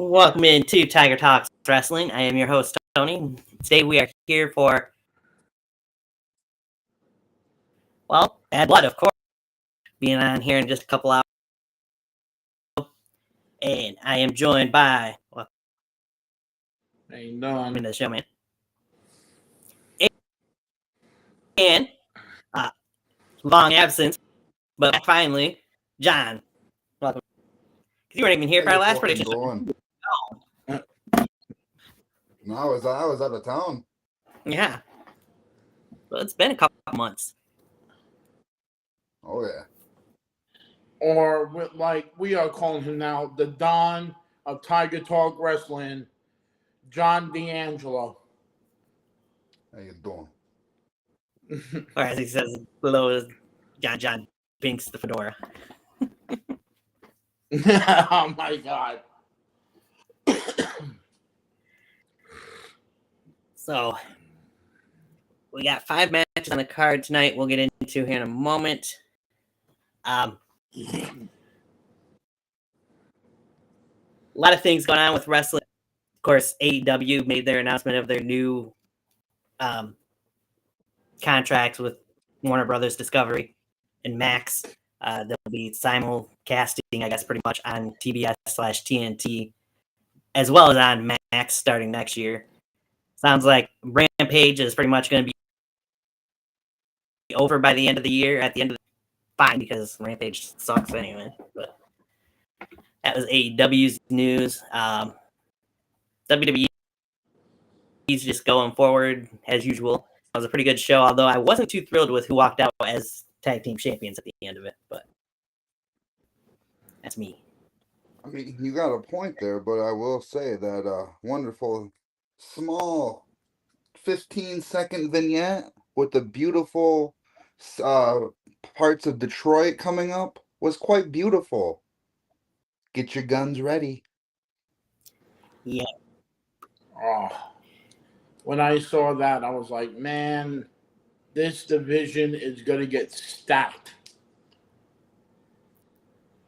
Welcome into Tiger Talks Wrestling. I am your host, Tony. Today we are here for, Bad Blood, of course, being on here in just a couple hours. And I am joined by, How you doing? the show, man. And long absence, but finally, John. Welcome. Because you weren't even here for our last prediction. No, I was out of town. Yeah. Well, it's been a couple months. Oh yeah. Or like we are calling him now, the Don of Tiger Talk Wrestling, John D'Angelo. How you doing? Or as he says below, John Binks the fedora. Oh my God. So, we got 5 matches on the card tonight. We'll get into here in a moment. A lot of things going on with wrestling. Of course, AEW made their announcement of their new contracts with Warner Brothers Discovery and Max. They'll be simulcasting, I guess, pretty much on TBS/TNT, as well as on Max starting next year. Sounds like Rampage is pretty much going to be over by the end of the year. At the end of fine, because Rampage sucks anyway. But that was AEW's news. WWE is just going forward as usual. It was a pretty good show, although I wasn't too thrilled with who walked out as tag team champions at the end of it. But that's me. I mean, you got a point there, but I will say that wonderful small 15-second vignette with the beautiful parts of Detroit coming up was quite beautiful. Get your guns ready. Yeah. Oh. When I saw that, I was like, man, this division is going to get stacked.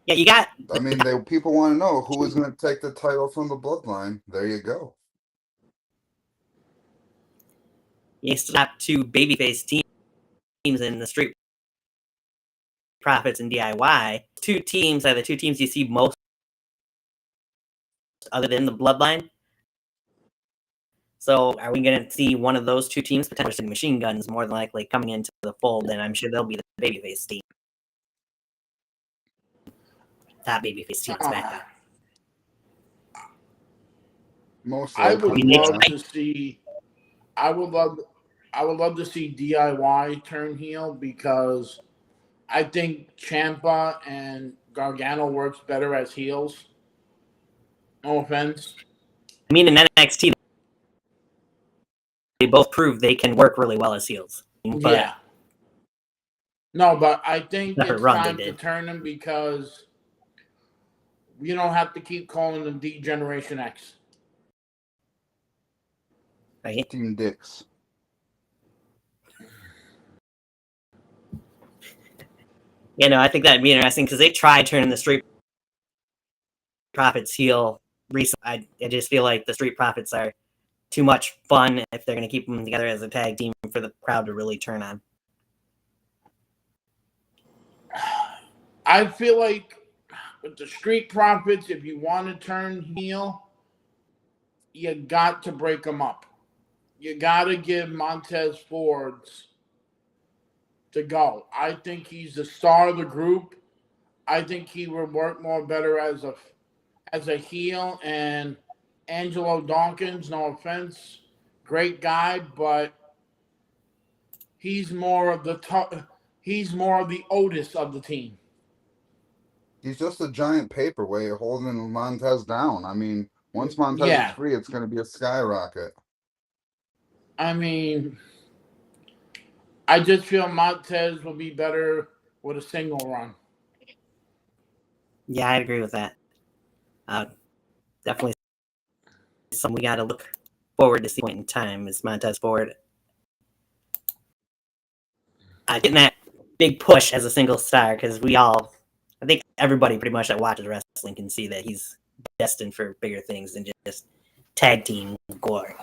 Yeah, you got... I mean, people want to know who is going to take the title from the Bloodline. There you go. You still have 2 babyface teams in the Street Profits and DIY. 2 teams are the 2 teams you see most other than the Bloodline. So are we going to see one of those 2 teams, potentially Machine Guns, more than likely coming into the fold? And I'm sure they'll be the babyface team. Top babyface team SmackDown. Most I would likely, love yeah. to see. I would love to see DIY turn heel, because I think Ciampa and Gargano works better as heels. No offense. I mean, in NXT, they both prove they can work really well as heels. But yeah. No, but I think Never it's run, time they to did. turn them, because you don't have to keep calling them D-Generation X. right? Team Dicks. You know, I think that'd be interesting because they tried turning the Street Profits heel recently. I just feel like the Street Profits are too much fun if they're going to keep them together as a tag team for the crowd to really turn on. I feel like with the Street Profits, if you want to turn heel, you got to break them up. You got to give Montez Ford's to go. I think he's the star of the group. I think he would work more better as a heel. And Angelo Dawkins, no offense, great guy, but he's more of the Otis of the team. He's just a giant paperweight holding Montez down. I mean, once Montez is free, it's going to be a skyrocket. I mean, I just feel Montez will be better with a single run. Yeah, I agree with that. Definitely something we got to look forward to see point in time is Montez Ford getting that big push as a single star, because I think everybody pretty much that watches wrestling can see that he's destined for bigger things than just tag team glory.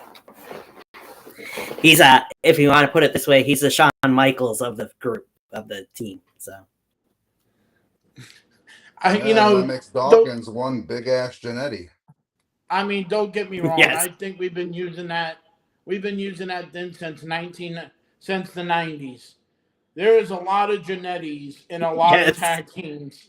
He's if you want to put it this way, he's the Shawn Michaels of the group, of the team. So, that makes Dawkins one big ass Janetti. I mean, don't get me wrong. Yes. I think we've been using that. We've been using that then since the 90s. There is a lot of Janettis in a lot of tag teams.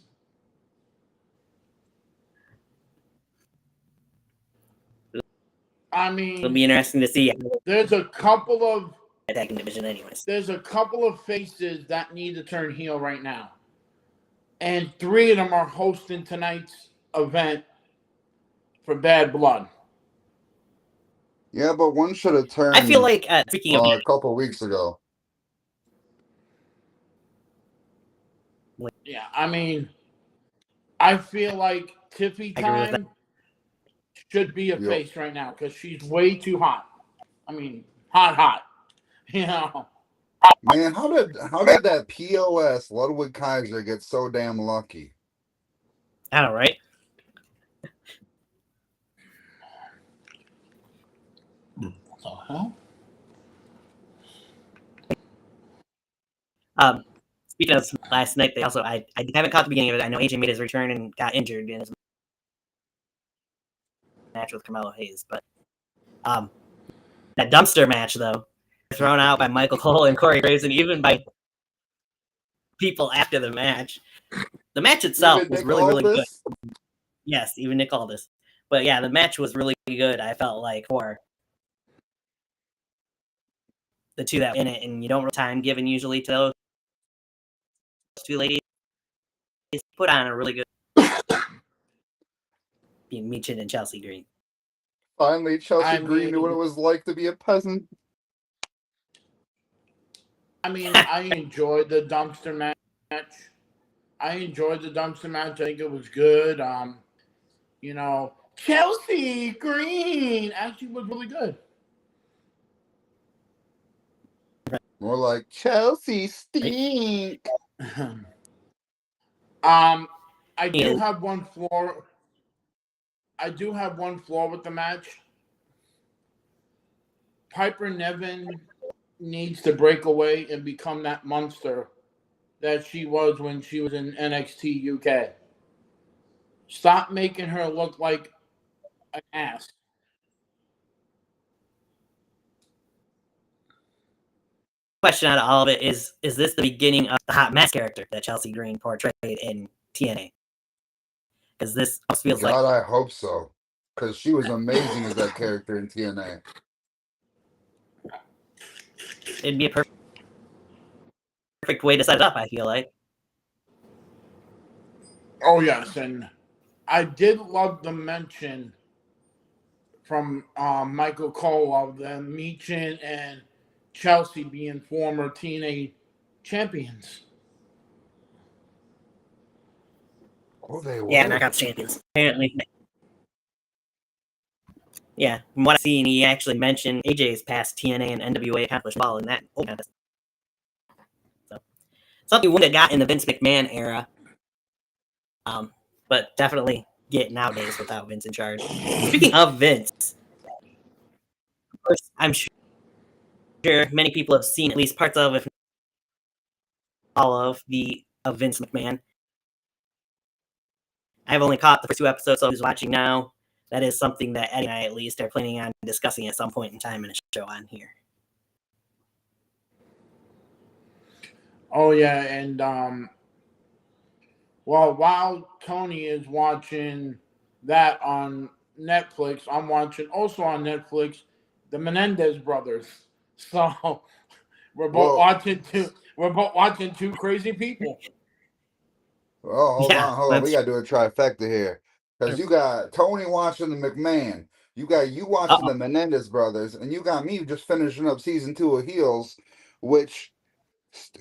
I mean, it'll be interesting to see. There's a couple of tag division, anyways. There's a couple of faces that need to turn heel right now, and 3 of them are hosting tonight's event for Bad Blood. Yeah, but one should have turned. I feel like speaking of a couple weeks ago. Yeah, I mean, I feel like Tiffy Time should be a face right now because she's way too hot. I mean, hot. You know. Man, how did that POS Ludwig Kaiser get so damn lucky? I know, right? Speaking of last night, they also I haven't caught the beginning of it. I know AJ made his return and got injured in his match with Carmelo Hayes, but that dumpster match though, thrown out by Michael Cole and Corey Graves, and even by people after the match. The match itself was really good. Yes, even Nick Aldis. But yeah, the match was really good. I felt like for the two that were in it, and you don't have time given usually to those 2 ladies. Put on a really good being Meechin and Chelsea Green. Finally, Chelsea Green knew what it was like to be a peasant. I mean, I enjoyed the dumpster match. I think it was good. Chelsea Green actually was really good. More like Chelsea stink. I do have one flaw. With the match. Piper Niven needs to break away and become that monster that she was when she was in NXT UK. Stop making her look like an ass. Question out of all of it is this the beginning of the hot mess character that Chelsea Green portrayed in TNA? Because this feels like... God, I hope so. Because she was amazing as that character in TNA. It'd be a perfect way to set it up, I feel like. Oh, yes. And I did love the mention from Michael Cole of the Meechin and Chelsea being former TNA champions. Oh, they were? Yeah, Knockouts champions. Apparently. Yeah, from what I've seen, he actually mentioned AJ's past TNA and NWA accomplished well in that contest. So, something we wouldn't have got in the Vince McMahon era, but definitely get nowadays without Vince in charge. Speaking of Vince, of course, I'm sure many people have seen at least parts of, if not all of Vince McMahon. I've only caught the first 2 episodes, so I was watching now. That is something that Eddie and I, at least, are planning on discussing at some point in time in a show on here. Oh, yeah, and while Tony is watching that on Netflix, I'm watching also on Netflix the Menendez brothers. So we're both watching two crazy people. Oh, hold on. We got to do a trifecta here. Because you got Tony watching the McMahon. You got you watching the Menendez brothers. And you got me just finishing up season 2 of Heels, which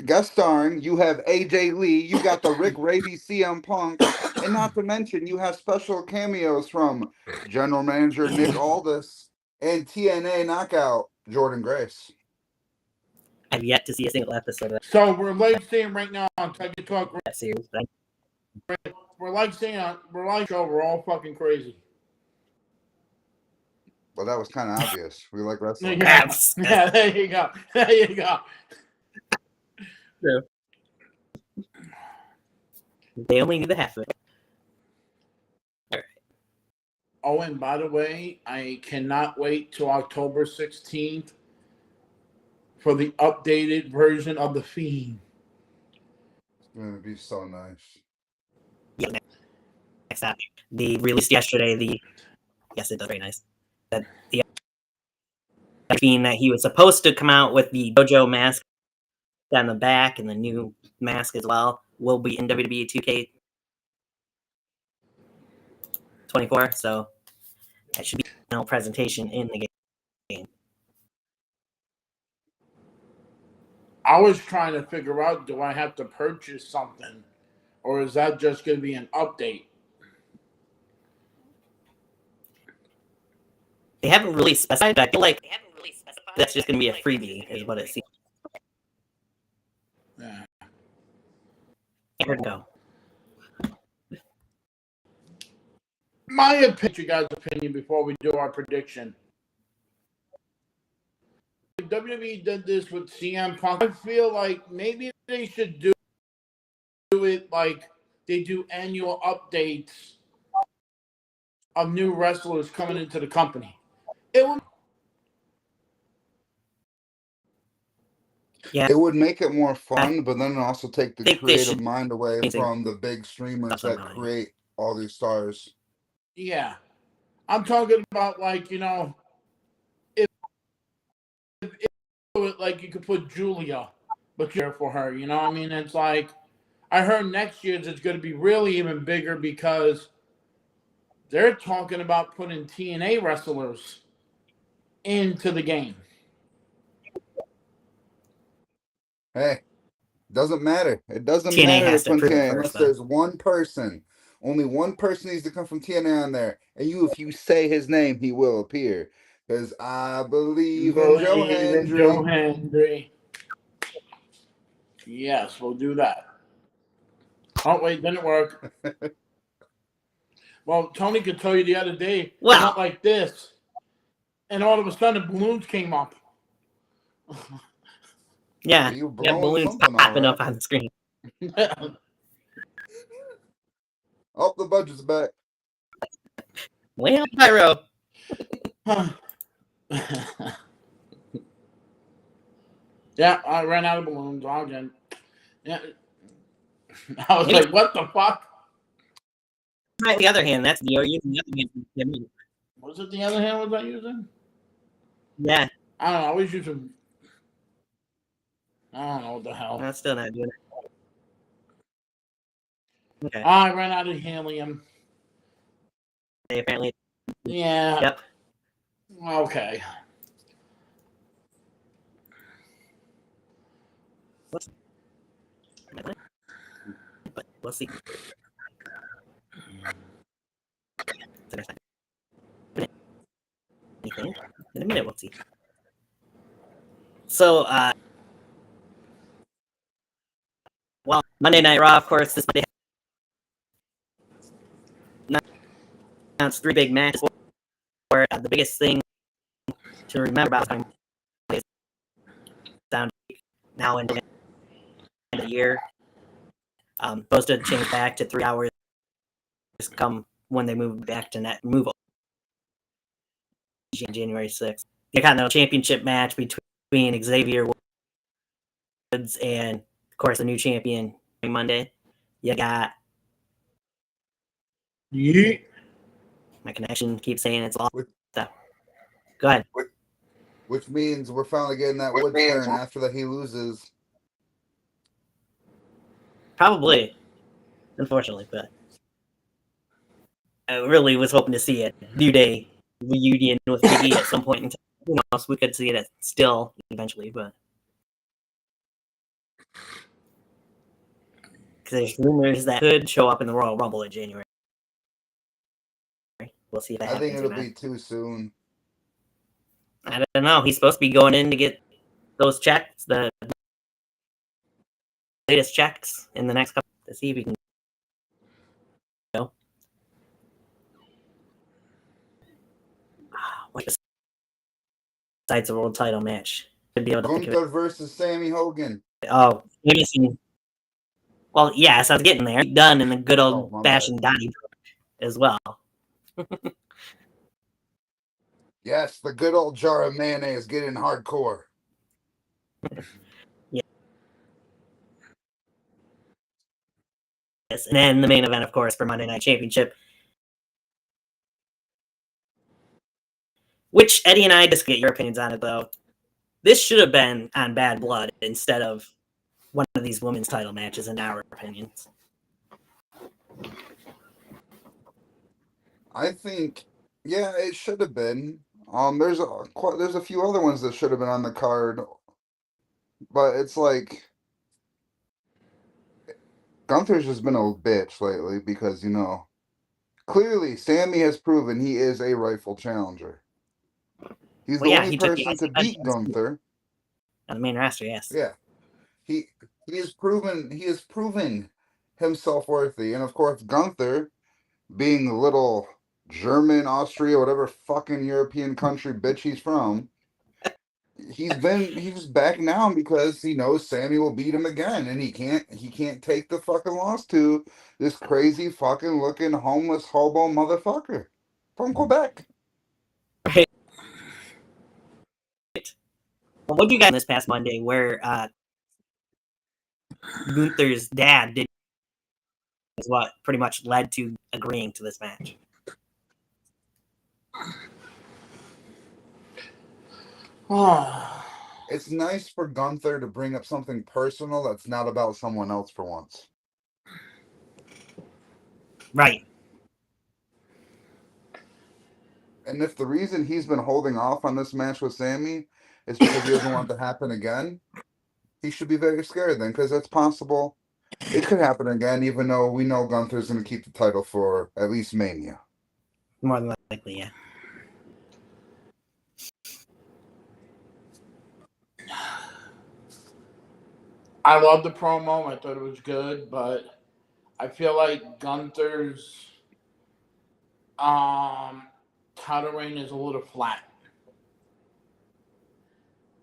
guest starring, you have AJ Lee. You got the Rick Raby CM Punk. And not to mention, you have special cameos from General Manager Nick Aldis and TNA Knockout Jordan Grace. I've yet to see a single episode of that. So we're live streaming right now on Tiger Talk series. We're like saying we're all fucking crazy. Well, that was kind of obvious. We like wrestling. Yeah, yeah. There you go. There you go. True. They only need the half of it. Oh, and by the way, I cannot wait till October 16th for the updated version of The Fiend. It's gonna be so nice. Yeah, next up, the released yesterday. Yes, it does very nice. That the Fiend that he was supposed to come out with the JoJo mask on the back and the new mask as well will be in WWE 2K24. So that should be no presentation in the game. I was trying to figure out, do I have to purchase something, or is that just going to be an update? They haven't really specified. I feel like that's just going to be a freebie, is what it seems. Yeah. Here we go. My opinion, you guys' opinion before we do our prediction. If WWE did this with CM Punk, I feel like maybe they should do it like they do annual updates of new wrestlers coming into the company. It would make it more fun, but then also take the think they creative should mind away change it from the big streamers that somehow. create all these stars. Yeah. I'm talking about, like, you know, if like you could put Julia, but you're for her, you know what I mean? It's like, I heard next year's it's going to be really even bigger because they're talking about putting TNA wrestlers into the game. Hey, doesn't matter. It doesn't TNA matter has to to put approve it TNA first, unless though. there's one person. Only one person needs to come from TNA on there. And if you say his name, he will appear. Because I believe in Joe Hendry. Yes, we'll do that. Oh, wait, didn't work. Well, Tony could tell you the other day, Wow. it went like this. And all of a sudden, balloons came up. Yeah, You yeah, blowing balloons something popping all up right. on the screen. Oh, the budget's back. Way up pyro. Yeah, I ran out of balloons again. Yeah. I was like, what the fuck? On the other hand, that's the using the other hand. Was it the other hand was I using? Yeah. I don't know. I was using. I don't know what the hell. I'm still not doing it. Okay. I ran out of helium. They apparently. Yeah. Yep. Okay. But we'll see. Anything? In a minute, we'll see. So, well, Monday Night Raw, of course, this Monday announced 3 big matches. Where the biggest thing to remember about is down now in the end of the year. Supposed to change back to 3 hours. Come when they move back to move January 6th. The Continental Championship match between Xavier Woods and, of course, the new champion Monday. You got. Yeah. My connection keeps saying it's all stuff. Go ahead. Which means we're finally getting that Woods turn after that he loses. Probably. Unfortunately, but I really was hoping to see it. New Day reunion with Big E at some point in time. Who knows? We could see it still eventually, but because there's rumors that could show up in the Royal Rumble in January. We'll see if that I think happens. it'll be too soon. I don't know. He's supposed to be going in to get those checks, the latest checks in the next couple to see if he can besides the world title match. Should be able to think of it. Gunther versus Sammy Hogan. Oh, well, yes, I was getting there. Done in the good old my fashioned Donnybrook as well. Yes, the good old jar of mayonnaise getting hardcore. Yes, and then the main event, of course, for Monday Night Championship, which Eddie and I just get your opinions on it, though. This should have been on Bad Blood instead of one of these women's title matches, in our opinions. I think, yeah, it should have been. There's a few other ones that should have been on the card, but it's like Gunther's just been a bitch lately because clearly Sammy has proven he is a rightful challenger. He's the only person to beat Gunther on the main roster. Yes. Yeah, he has proven himself worthy, and of course Gunther, being the little German, Austria, whatever fucking European country bitch he's from, he's back now because he knows Sammy will beat him again, and he can't take the fucking loss to this crazy fucking looking homeless hobo motherfucker from Quebec. Right. Well, what do you got this past Monday where Gunther's dad did is what pretty much led to agreeing to this match? It's nice for Gunther to bring up something personal that's not about someone else for once. Right. And if the reason he's been holding off on this match with Sammy is because he doesn't want it to happen again, he should be very scared then, because it's possible it could happen again, even though we know Gunther's going to keep the title for at least Mania. More than likely, yeah. I love the promo. I thought it was good, but I feel like Gunther's title reign is a little flat.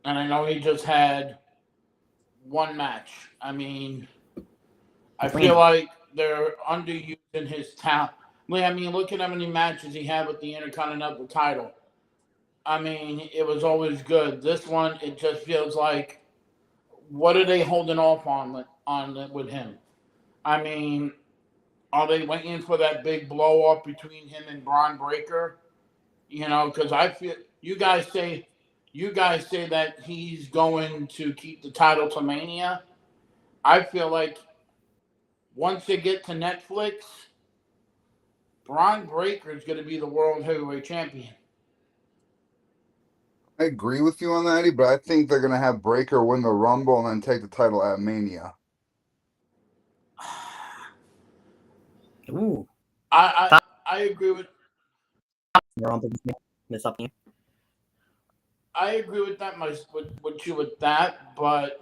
And I know he just had one match. I mean, I feel like they're underusing his talent. I mean, look at how many matches he had with the Intercontinental title. I mean, it was always good. This one, it just feels like, what are they holding off on with him? I mean, are they waiting for that big blow up between him and Braun Breaker? Because I feel you guys say that he's going to keep the title to Mania. I feel like once they get to Netflix, Braun Breaker is going to be the World Heavyweight Champion. I agree with you on that, Eddie, but I think they're going to have Breaker win the Rumble and then take the title at Mania. Ooh. I agree with. I agree with that. With that, but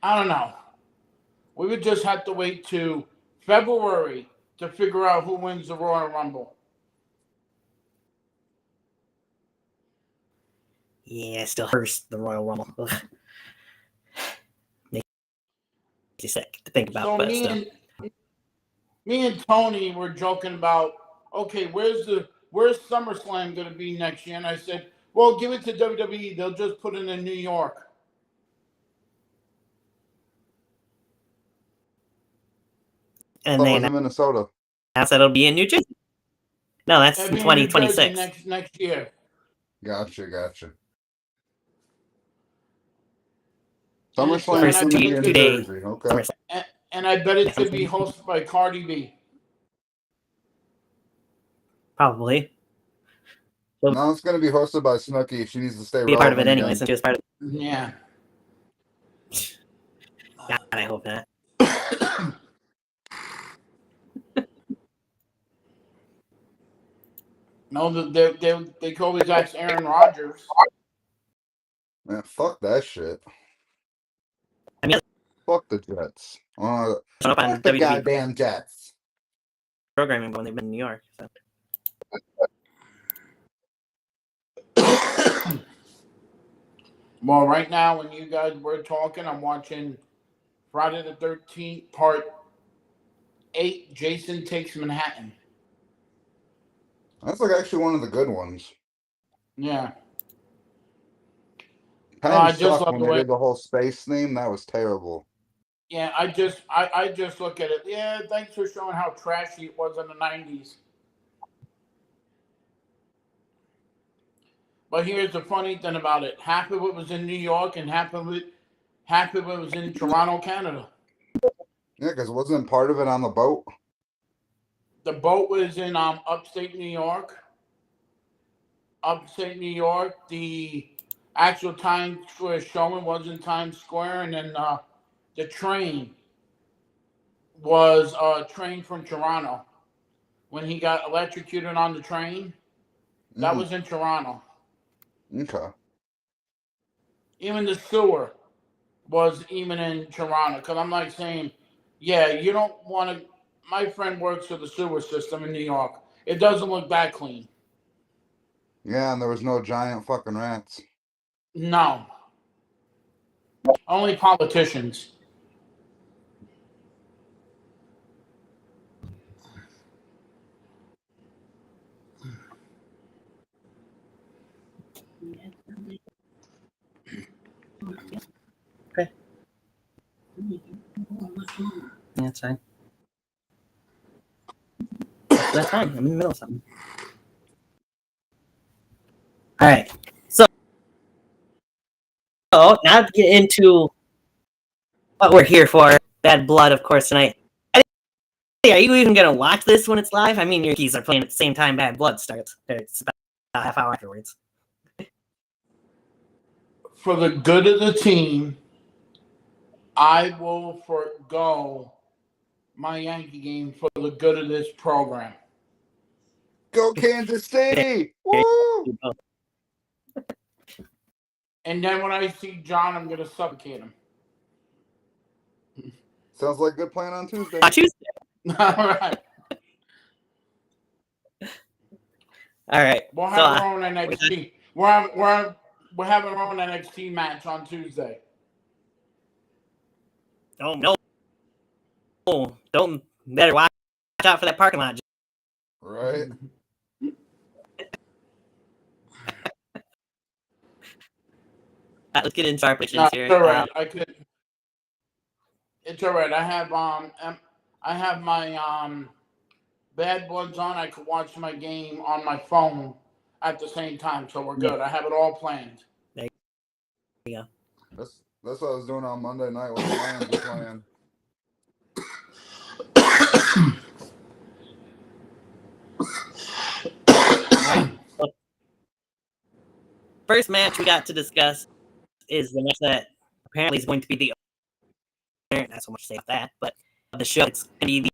I don't know. We would just have to wait to February to figure out who wins the Royal Rumble. Yeah, still hurts the Royal Rumble. Makes you sick to think about. So but me and Tony were joking about, okay, where's SummerSlam going to be next year? And I said, well, give it to WWE. They'll just put it in New York. And they in Minnesota. Announced that it'll be in New Jersey. No, that's in 2026. Next year. Gotcha. SummerSlam is going to be in New Jersey. Okay. And I bet it's going to be hosted by Cardi B. Probably. No, it's going to be hosted by Snooki. She needs to stay be a part of it anyway, again. since she was part of it. Yeah. God, I hope not. No, they could always ask Aaron Rodgers. Man, fuck that shit. I mean, fuck the Jets. Fuck the goddamn Jets. Programming when they've been in New York. So. Well, right now, when you guys were talking, I'm watching Friday the 13th, Part 8, Jason Takes Manhattan. That's like actually one of the good ones. Yeah. Kind I of just sucked love when the they way. did the whole space theme. That was terrible. Yeah, I just look at it. Yeah, thanks for showing how trashy it was in the 90s. But here's the funny thing about it. Half of it was in New York and half of it was in Toronto, Canada. Yeah, because wasn't part of it on the boat? The boat was in upstate New York. Upstate New York. The actual Times Square showing was in Times Square, and then the train was a train from Toronto. When he got electrocuted on the train, that was in Toronto. Okay. Even the sewer was even in Toronto. Because I'm like saying, yeah, you don't want to. My friend works for the sewer system in New York. It doesn't look that clean. Yeah, and there was no giant fucking rats. No. Only politicians. Okay. That's fine. That's fine. I'm in the middle of something. All right. So now to get into what we're here for. Bad Blood, of course, tonight. Hey, are you even gonna watch this when it's live? I mean, your keys are playing at the same time Bad Blood starts. It's about a half hour afterwards. For the good of the team, I will forego my Yankee game for the good of this program. Go Kansas City! Woo! And then when I see John, I'm going to suffocate him. Sounds like a good plan on Tuesday. Tuesday. All right. All right. We'll have our own NXT. We're having our own NXT match on Tuesday. Oh no! Don't better watch out for that parking lot. Right. Let's get into our predictions here. It's all right. It's all right. I have my Bad Bloods on. I could watch my game on my phone at the same time, so we're good. I have it all planned. There you go. That's what I was doing on Monday night when the Lions were playing. First match we got to discuss is the match that apparently is going to be the not so much to say about that, but the show. It's going to be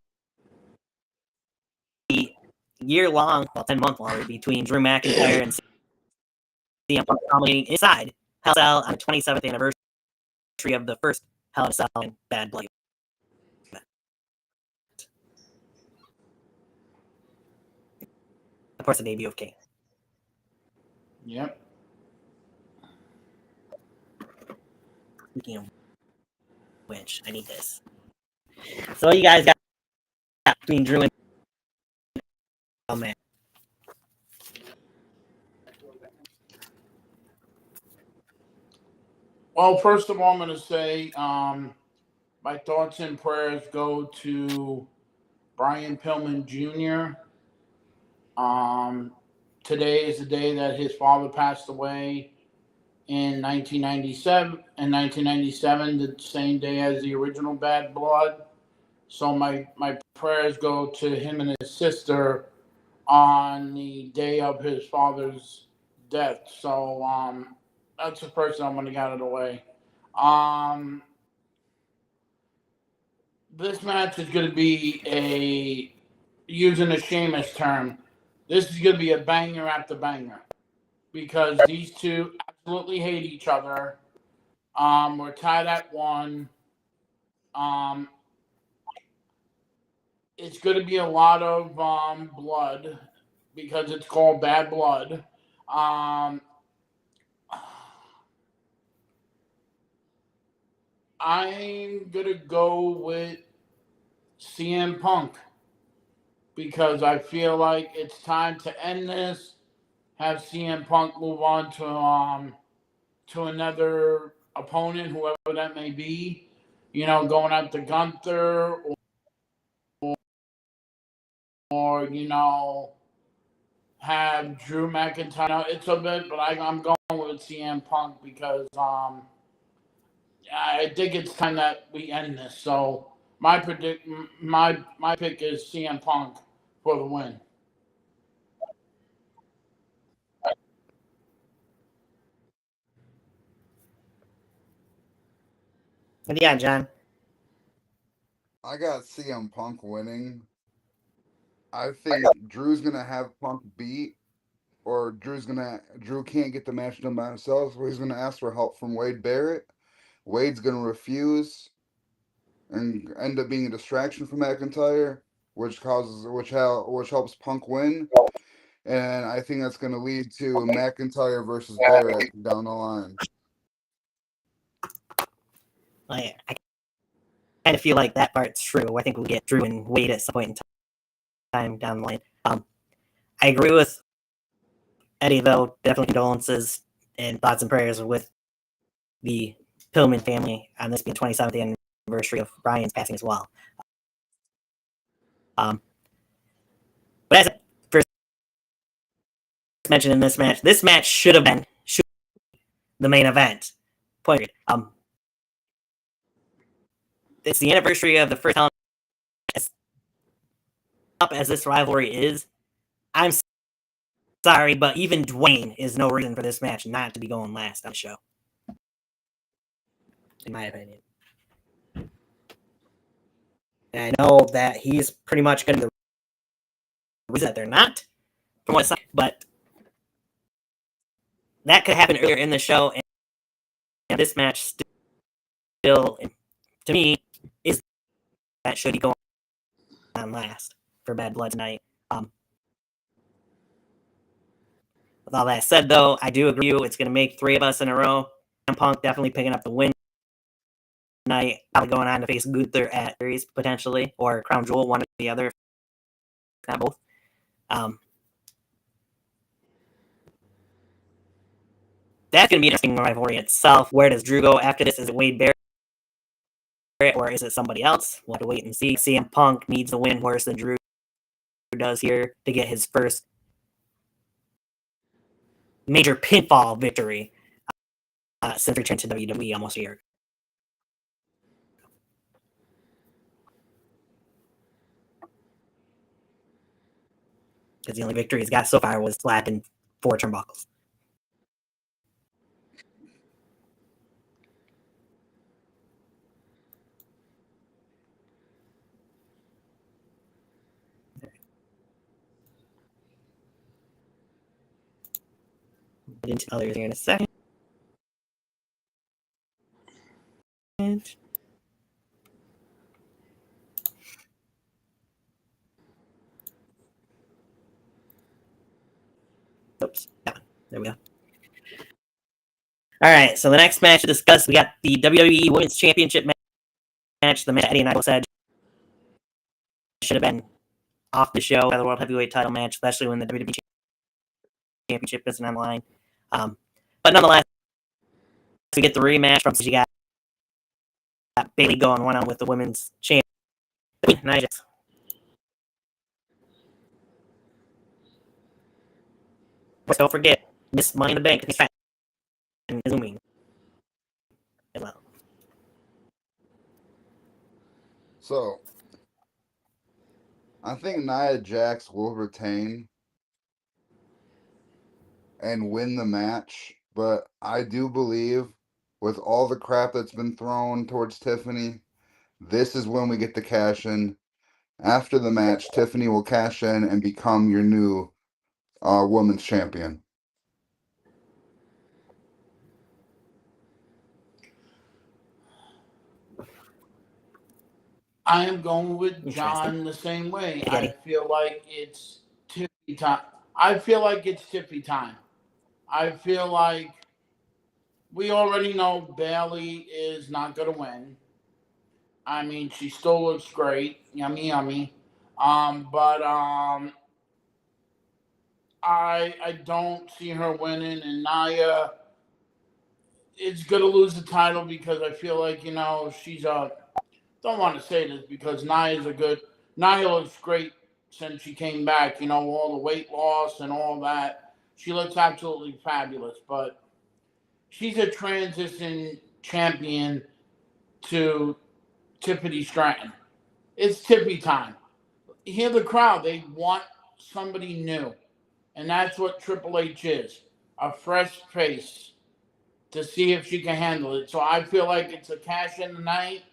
the year-long, 10-month long between Drew McIntyre and CM Punk culminating inside Hell in a Cell on the 27th anniversary of the first Hell in a Cell and Bad Blood. Of course, the debut of Kane. Yep. Speaking of which, I need this. So you guys got between Drew and man. Well, first of all, I'm going to say my thoughts and prayers go to Brian Pillman Jr. Today is the day that his father passed away in 1997. In 1997, the same day as the original Bad Blood. So my prayers go to him and his sister on the day of his father's death. So that's the first thing I'm going to get out of the way. This match is going to be using a Sheamus term, this is going to be a banger after banger because these two absolutely hate each other. We're tied at 1. It's going to be a lot of blood because it's called Bad Blood. I'm gonna go with CM Punk because I feel like it's time to end this. Have CM Punk move on to another opponent, whoever that may be. You know, going out to Gunther or you know have Drew McIntyre. No, it's a bit, but I'm going with CM Punk because I think it's time that we end this. So my pick is CM Punk for the win. And yeah, John. I got CM Punk winning. I think Drew's gonna have Punk beat, or Drew can't get the match done by himself, so he's gonna ask for help from Wade Barrett. Wade's gonna refuse and end up being a distraction for McIntyre, which helps Punk win. And I think that's gonna lead to McIntyre versus Barrett down the line. I kind of feel like that part's true. I think we'll get Drew and Wade at some point in time down the line. I agree with Eddie, though. Definitely condolences and thoughts and prayers with the Pillman family on this being 27th anniversary of Brian's passing as well. But as I first mentioned in this match should have been the main event. Point. It's the anniversary of the first time up as this rivalry is. I'm sorry, but even Dwayne is no reason for this match not to be going last on the show. In my opinion. And I know that he's pretty much going to be the reason that they're not, from what it's, but that could happen earlier in the show, and this match still, to me, is that should be going on last for Bad Blood tonight. With all that said, though, I do agree with you. It's going to make 3 of us in a row. Punk definitely picking up the win tonight. Probably going on to face Gunther at Series, potentially, or Crown Jewel, one or the other, not both. That's going to be an interesting rivalry itself. Where does Drew go after this? Is it Wade Barrett, or is it somebody else? We'll have to wait and see. CM Punk needs the win worse than Drew does here to get his first major pinfall victory since return to WWE almost a year ago. Because the only victory he's got so far was slapping 4 turnbuckles. Get into others here in a second. Oops. Yeah, there we go. All right, so the next match to discuss, we got the WWE Women's Championship match. The match Eddie and I both said should have been off the show, the World Heavyweight title match, especially when the WWE Championship isn't on the line. But nonetheless, we get the rematch from you got Bayley going one on with the women's champion. Nice. Don't forget, Miss Money in the Bank is zooming as well. So, I think Nia Jax will retain and win the match, but I do believe with all the crap that's been thrown towards Tiffany, this is when we get the cash in. After the match, Tiffany will cash in and become your new women's champion. I am going with John the same way. I feel like it's Tiffy time. I feel like it's Tiffy time. I feel like We already know Bailey is not going to win. I mean, she still looks great. Yummy, yummy. But I don't see her winning, and Nia is going to lose the title because I feel like, she's a. Don't want to say this because Nia looks great since she came back, all the weight loss and all that. She looks absolutely fabulous, but she's a transition champion to Tiffany Stratton. It's Tippy time. Hear the crowd. They want somebody new. And that's what Triple H is, a fresh face to see if she can handle it. So I feel like it's a cash in the night,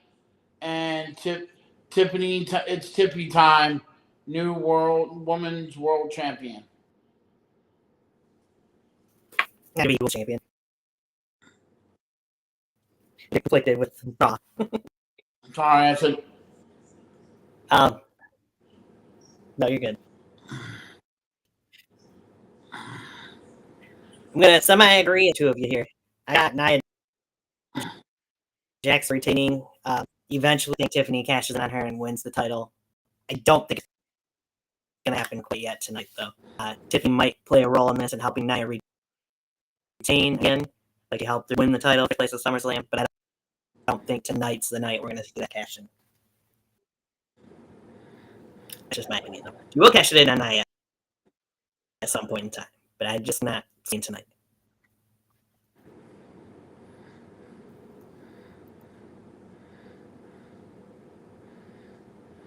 and it's Tippy time, new women's world champion. Gotta be world champion. Conflicted with Raw. Sorry, I said. No, you're good. I'm gonna semi-agree with two of you here. I got Nia Jax retaining. Eventually, I think Tiffany cashes in on her and wins the title. I don't think it's gonna happen quite yet tonight, though. Tiffany might play a role in this and helping Nia retain again, like it helped her win the title in place of SummerSlam. But I don't think tonight's the night we're gonna see that cash in. That's just my opinion, though. You will cash it in on Nia at some point in time, but I'm just not seeing tonight.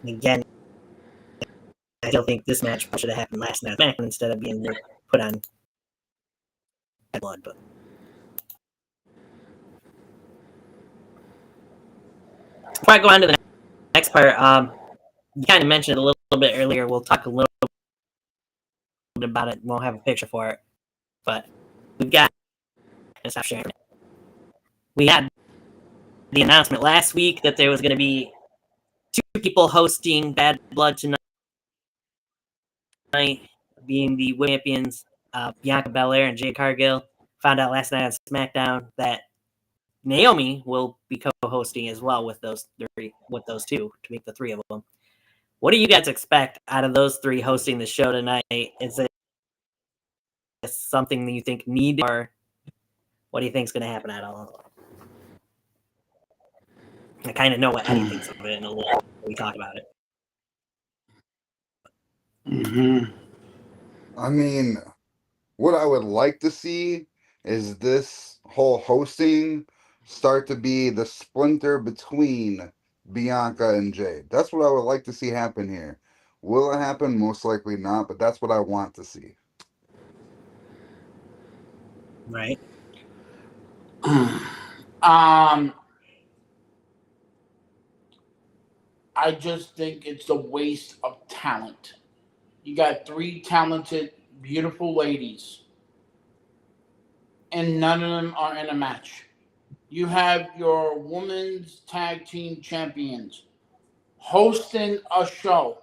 Again, I still think this match should have happened last night instead of being put on blood. But before I go on to the next part, you kind of mentioned it a little bit earlier. We'll talk a little bit about it. Won't have a picture for it, but we've got. Stop sharing it. We had the announcement last week that there was going to be 2 people hosting Bad Blood tonight, being the champions, Bianca Belair and Jade Cargill. Found out last night on SmackDown that Naomi will be co-hosting as well with those 2 to make the 3 of them. What do you guys expect out of those 3 hosting the show tonight? Is it something that you think needed, or what do you think is going to happen at all? I kind of know what Eddie thinks of it in a little bit when we talk about it. Mm-hmm. I mean, what I would like to see is this whole hosting start to be the splinter between Bianca and Jade. That's what I would like to see happen here. Will it happen? Most likely not, but that's what I want to see. Right. I just think it's a waste of talent. You got 3 talented, beautiful ladies, and none of them are in a match. You have your women's tag team champions hosting a show.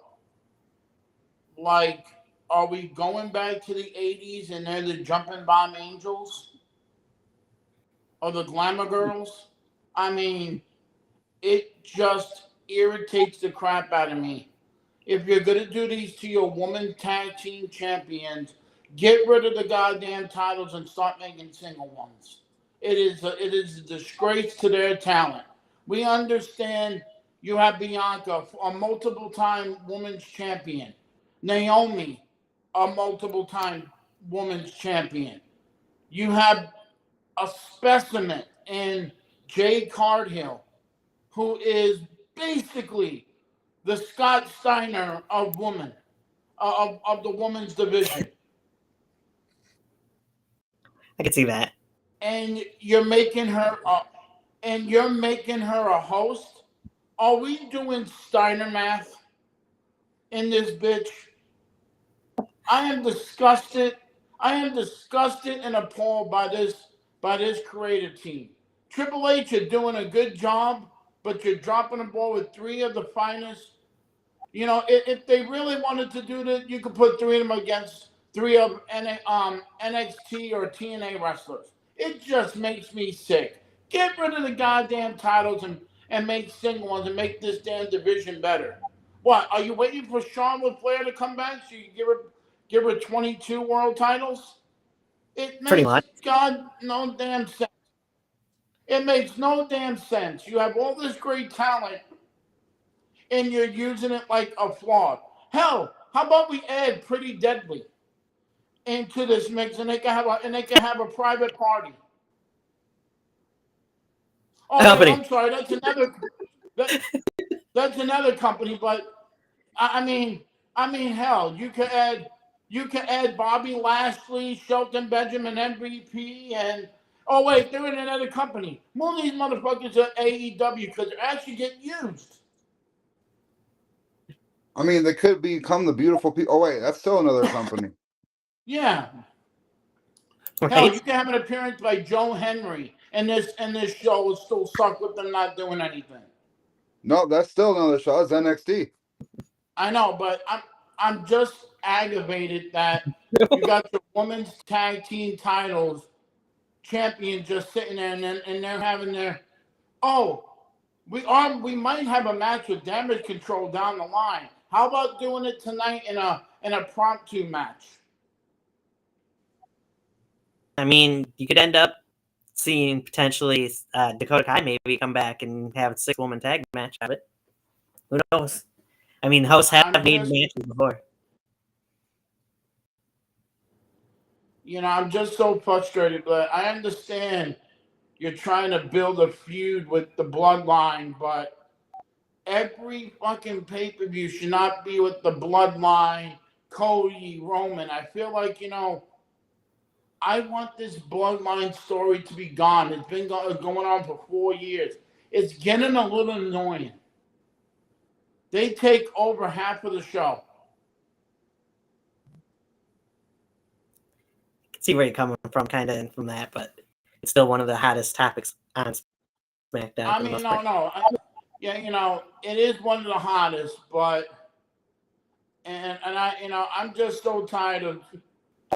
Like, are we going back to the 80s and they're the jumping bomb angels? Or the glamour girls? I mean, it just irritates the crap out of me. If you're going to do these to your woman tag team champions, get rid of the goddamn titles and start making single ones. It is a disgrace to their talent. We understand you have Bianca, a multiple-time women's champion. Naomi, a multiple-time women's champion. You have a specimen in Jade Cargill, who is basically the Scott Steiner of women, of the women's division. I can see that. And you're making her a host. Are we doing Steiner math in this bitch? I am disgusted. I am disgusted and appalled by this creative team. Triple H, you're doing a good job, but you're dropping the ball with 3 of the finest. If they really wanted to do that, you could put 3 of them against 3 of NXT or TNA wrestlers. It just makes me sick. Get rid of the goddamn titles and make single ones and make this damn division better. What, are you waiting for Charlotte Flair to come back so you give her 22 world titles? It Pretty makes much. God no damn sense. It makes no damn sense. You have all this great talent and you're using it like a fraud. Hell, how about we add Pretty Deadly into this mix and they can have a private party. Oh wait, Company. I'm sorry. That's another company. But I mean, hell, you could add Bobby Lashley, Shelton Benjamin, MVP, and oh wait, they're in another company. Move these motherfuckers to AEW because they're actually getting used. I mean, they could become the beautiful people. Oh wait, that's still another company. Yeah. Right? Hell, you can have an appearance by Joe Henry, and this show will still suck with them not doing anything. No, that's still another show. It's NXT. I know, but I'm just aggravated that you got your women's tag team titles champion just sitting there and they're having their we might have a match with Damage Control down the line. How about doing it tonight in a impromptu match? I mean, you could end up seeing potentially Dakota Kai maybe come back and have a 6-woman tag match of it. Who knows? I mean, hosts have made matches before. I'm just so frustrated, but I understand you're trying to build a feud with the bloodline, but every fucking pay-per-view should not be with the bloodline, Cody, Roman. I feel like, I want this bloodline story to be gone. It's been going on for 4 years. It's getting a little annoying. They take over half of the show. See where you're coming from, kind of, from that, but it's still one of the hottest topics on SmackDown. I mean, no. It is one of the hottest, but I'm just so tired of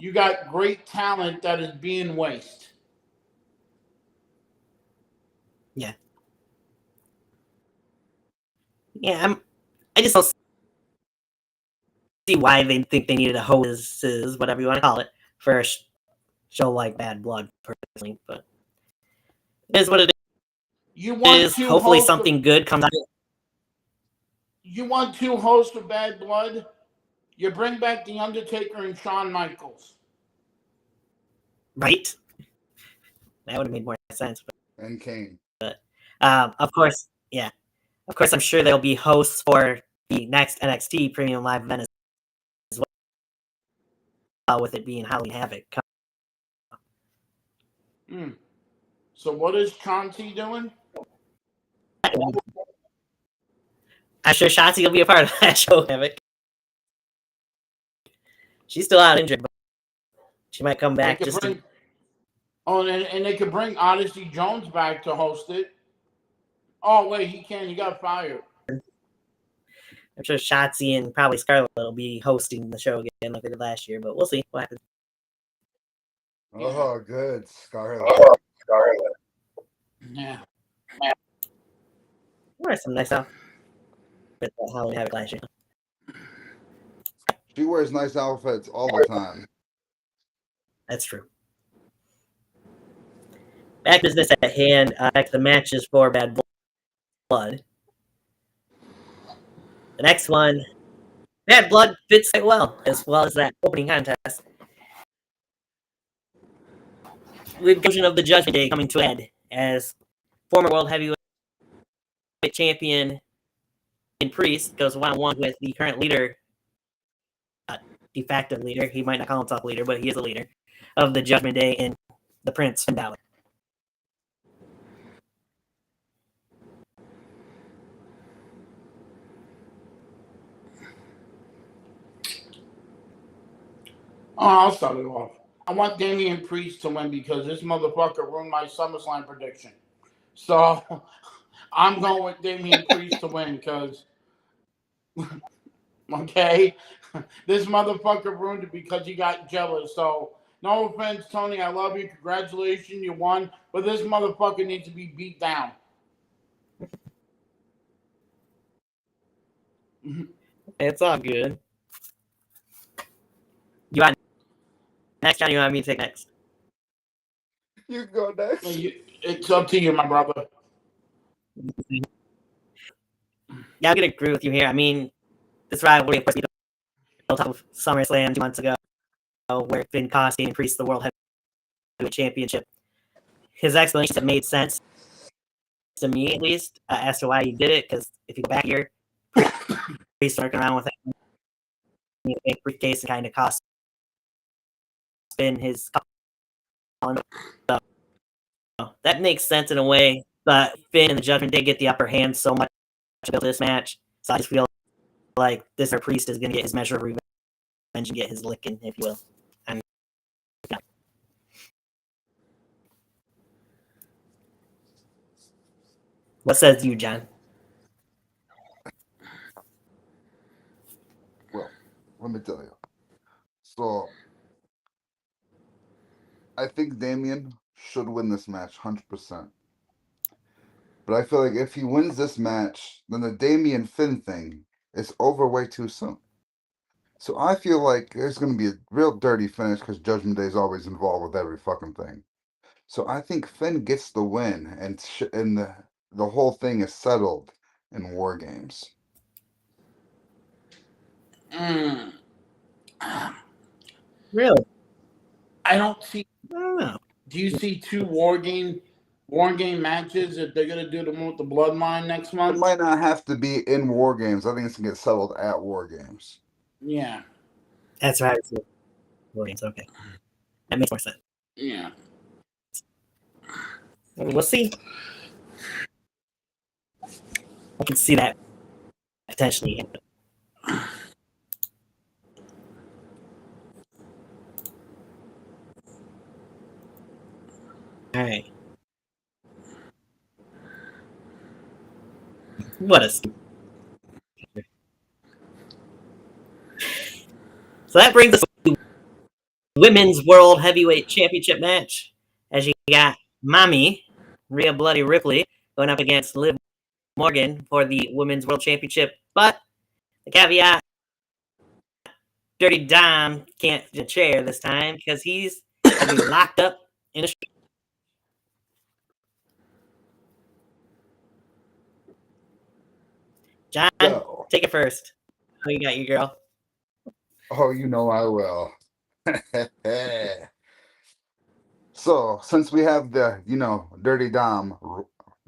you got great talent that is being wasted. Yeah. Yeah, I just don't see why they think they needed a host, whatever you want to call it, for a show like Bad Blood, personally. But it is what it is. Hopefully something good comes out of it. You want 2 hosts of Bad Blood? You bring back The Undertaker and Shawn Michaels. Right? That would have made more sense. And Kane. But of course, yeah. Of course, I'm sure there'll be hosts for the next NXT Premium Live event as well, with it being Halloween Havoc. So what is Chauncey doing? I'm sure Shotzi will be a part of that show, Havoc. She's still out injured, but she might come back just to... Oh, and they could bring Odyssey Jones back to host it. Oh, wait, he can't. He got fired. I'm sure Shotzi and probably Scarlett will be hosting the show again like they did last year, but we'll see what happens. Oh, good. Scarlett. Yeah. There are some nice outfits with Halloween Havoc last year. She wears nice outfits all the time. That's true. Back to business at hand. Back to the matches for Bad Blood. The next one, Bad Blood fits quite well as that opening contest. With the version of the Judgment Day coming to an end as former World Heavyweight Champion and Priest goes one-on-one with the current leader, de facto leader. He might not call himself leader, but he is a leader of the Judgment Day and the Prince, Finn Balor. Oh, I'll start it off. I want Damian Priest to win because this motherfucker ruined my SummerSlam prediction. So I'm going with Damian Priest to win because, okay, this motherfucker ruined it because he got jealous. So No offense, Tony. I love you. Congratulations, you won. But this motherfucker needs to be beat down. It's all good. You want next, John? You want me to take next? You go next. It's up to you, my brother. Yeah, I'm gonna agree with you here. I mean, this rivalry, of course, we built up SummerSlam 2 months ago, where Finn Cosby increased the World Heavyweight Championship. His explanations have made sense to me, at least, as to why he did it. Because if you go back here, he's working around with a briefcase and kind of cost Finn his. So that makes sense in a way. But Finn and the Judgment Day get the upper hand so much about this match. So I just feel like this Priest is going to get his measure of revenge and get his licking, if you will. And yeah. What says you, John? Well, let me tell you. So, I think Damian should win this match 100%. But I feel like if he wins this match, then the Damian Finn thing is over way too soon. So I feel like there's going to be a real dirty finish because Judgment Day is always involved with every fucking thing. So I think Finn gets the win, and the whole thing is settled in War Games. Really? I don't see. I don't know. Do you see 2 war game matches if they're gonna do the one with the Bloodline next It month? might not have to be in War Games. I think it's going to get settled at War Games. Yeah. That's right. Okay. That makes more sense. Yeah. We'll see. I can see that potentially happen. All right. What a. So that brings us to Women's World Heavyweight Championship match. As you got Mommy, Rhea Bloody Ripley, going up against Liv Morgan for the Women's World Championship. But the caveat, Dirty Dom can't get a chair this time because he's going to be locked up in a. John, So, take it first. How you got your girl? oh, you know I will. So, since we have the, Dirty Dom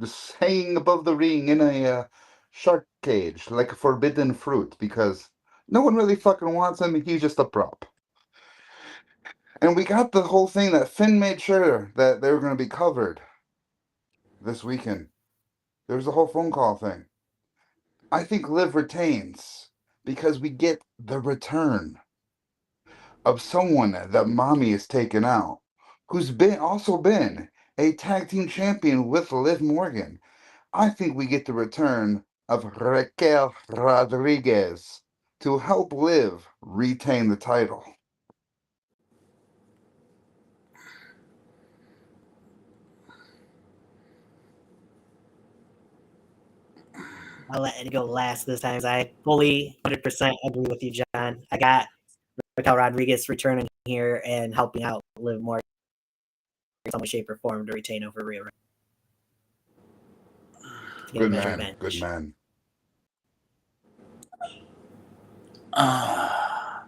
just hanging above the ring in a shark cage like a forbidden fruit because no one really fucking wants him, he's just a prop. And we got the whole thing that Finn made sure that they were going to be covered this weekend. There was a whole phone call thing. I think Liv retains because we get the return of someone that Mommy has taken out, who's also been a tag team champion with Liv Morgan. I think we get the return of Raquel Rodriguez to help Liv retain the title. I'll let it go last this time. I fully 100% agree with you, John. I got Raquel Rodriguez returning here and helping out Liv Morgan in some way, shape, or form to retain over Rhea. Good man. Good man. I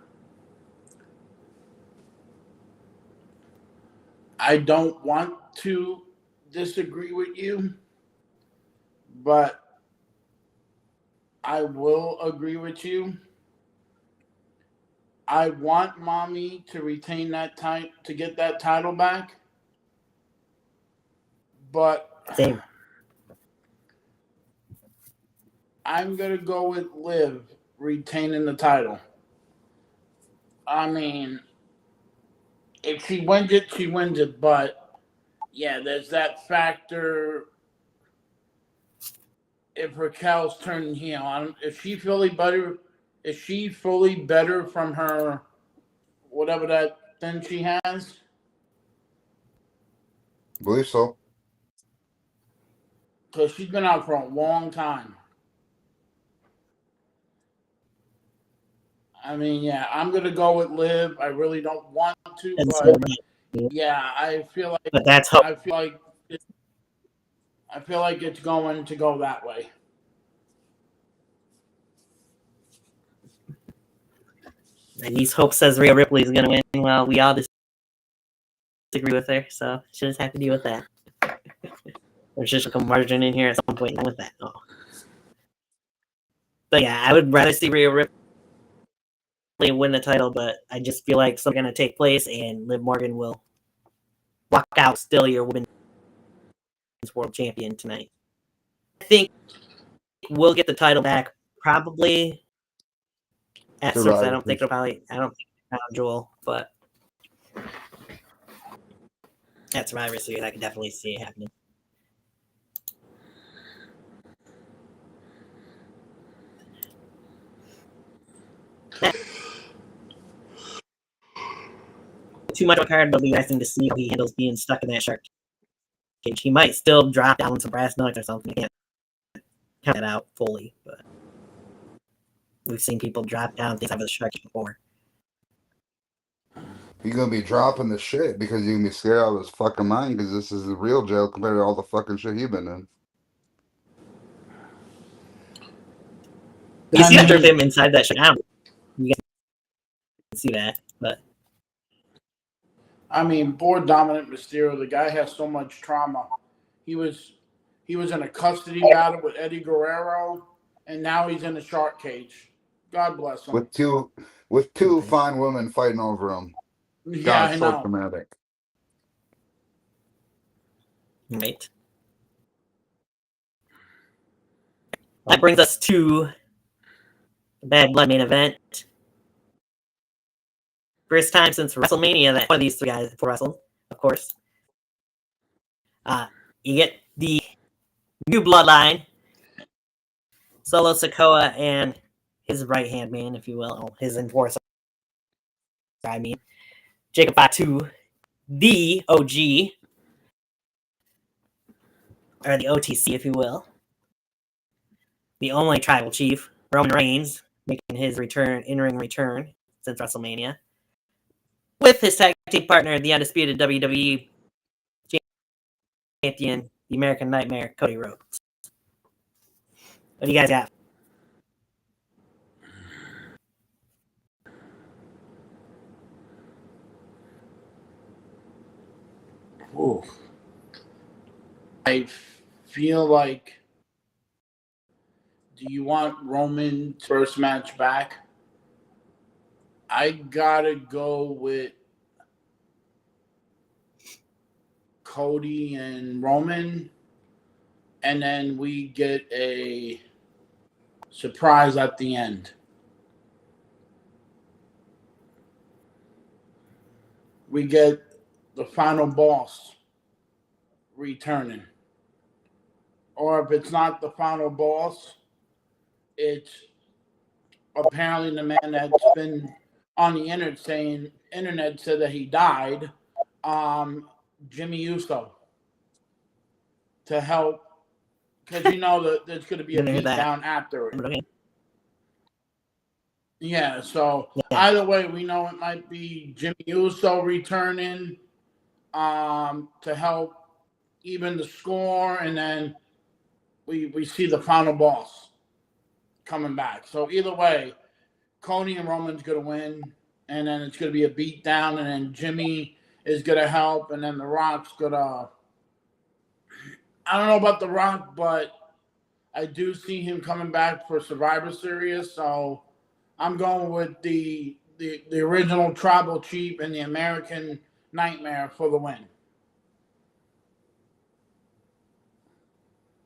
don't want to disagree with you, but I will agree with you. I want Mommy to retain that time to get that title back, but Same. I'm gonna go with Liv retaining the title. I mean, if she wins it, she wins it. But yeah, there's that factor. If Raquel's turning heel, if she fully better from her whatever that than she has? I believe so. Because she's been out for a long time. I mean, yeah, I'm gonna go with Liv. I really don't want to, but yeah, I feel like. But that's hope. I feel like it's going to go that way. And these Hope says Rhea Ripley is going to win. Well, we all disagree with her, so she'll just have to deal with that. There's just a margin in here at some point with that. Oh. But yeah, I would rather see Rhea Ripley win the title, but I just feel like something's going to take place and Liv Morgan will walk out still your women's world champion tonight. I think we'll get the title back probably at Survivor. I don't think Crown Jewel, but at Survivor Series, I can definitely see it happening. Too much of a card, but it'll be interesting to see how he handles being stuck in that shark cage. He might still drop down some brass knucks or something. I can't count that out fully, but we've seen people drop down things out of the shark cage before. He's gonna be dropping the shit because you're gonna be scared out of his fucking mind because this is the real jail compared to all the fucking shit he's been in. You see that of him inside that shit. You can see that, but I mean, poor Dominant Mysterio. The guy has so much trauma. He was in a custody battle with Eddie Guerrero, and now he's in a shark cage. God bless him. With two fine women fighting over him. Yeah, I know. So dramatic. Right. That brings us to the Bad Blood main event. First time since WrestleMania that one of these three guys wrestled, of course. You get the new bloodline, Solo Sikoa and his right-hand man, if you will, his enforcer, I mean, Jacob Fatu, the OG, or the OTC, if you will. The only tribal chief, Roman Reigns, making his in-ring return since WrestleMania. With his tag team partner, the undisputed WWE champion, the American Nightmare, Cody Rhodes. What do you guys got? Ooh. I feel like, do you want Roman's first match back? I gotta go with Cody and Roman, and then we get a surprise at the end. We get the final boss returning. Or if it's not the final boss, it's apparently the man that's been on the internet said that he died, Jimmy Uso, to help, because you know that there's going to be a beatdown after it. Okay. Yeah, so either way, we know it might be Jimmy Uso returning to help even the score, and then we see the final boss coming back. So either way, Cody and Roman's going to win, and then it's going to be a beatdown, and then Jimmy is going to help, and then The Rock's going to... I don't know about The Rock, but I do see him coming back for Survivor Series, so I'm going with the original Tribal Chief and the American Nightmare for the win.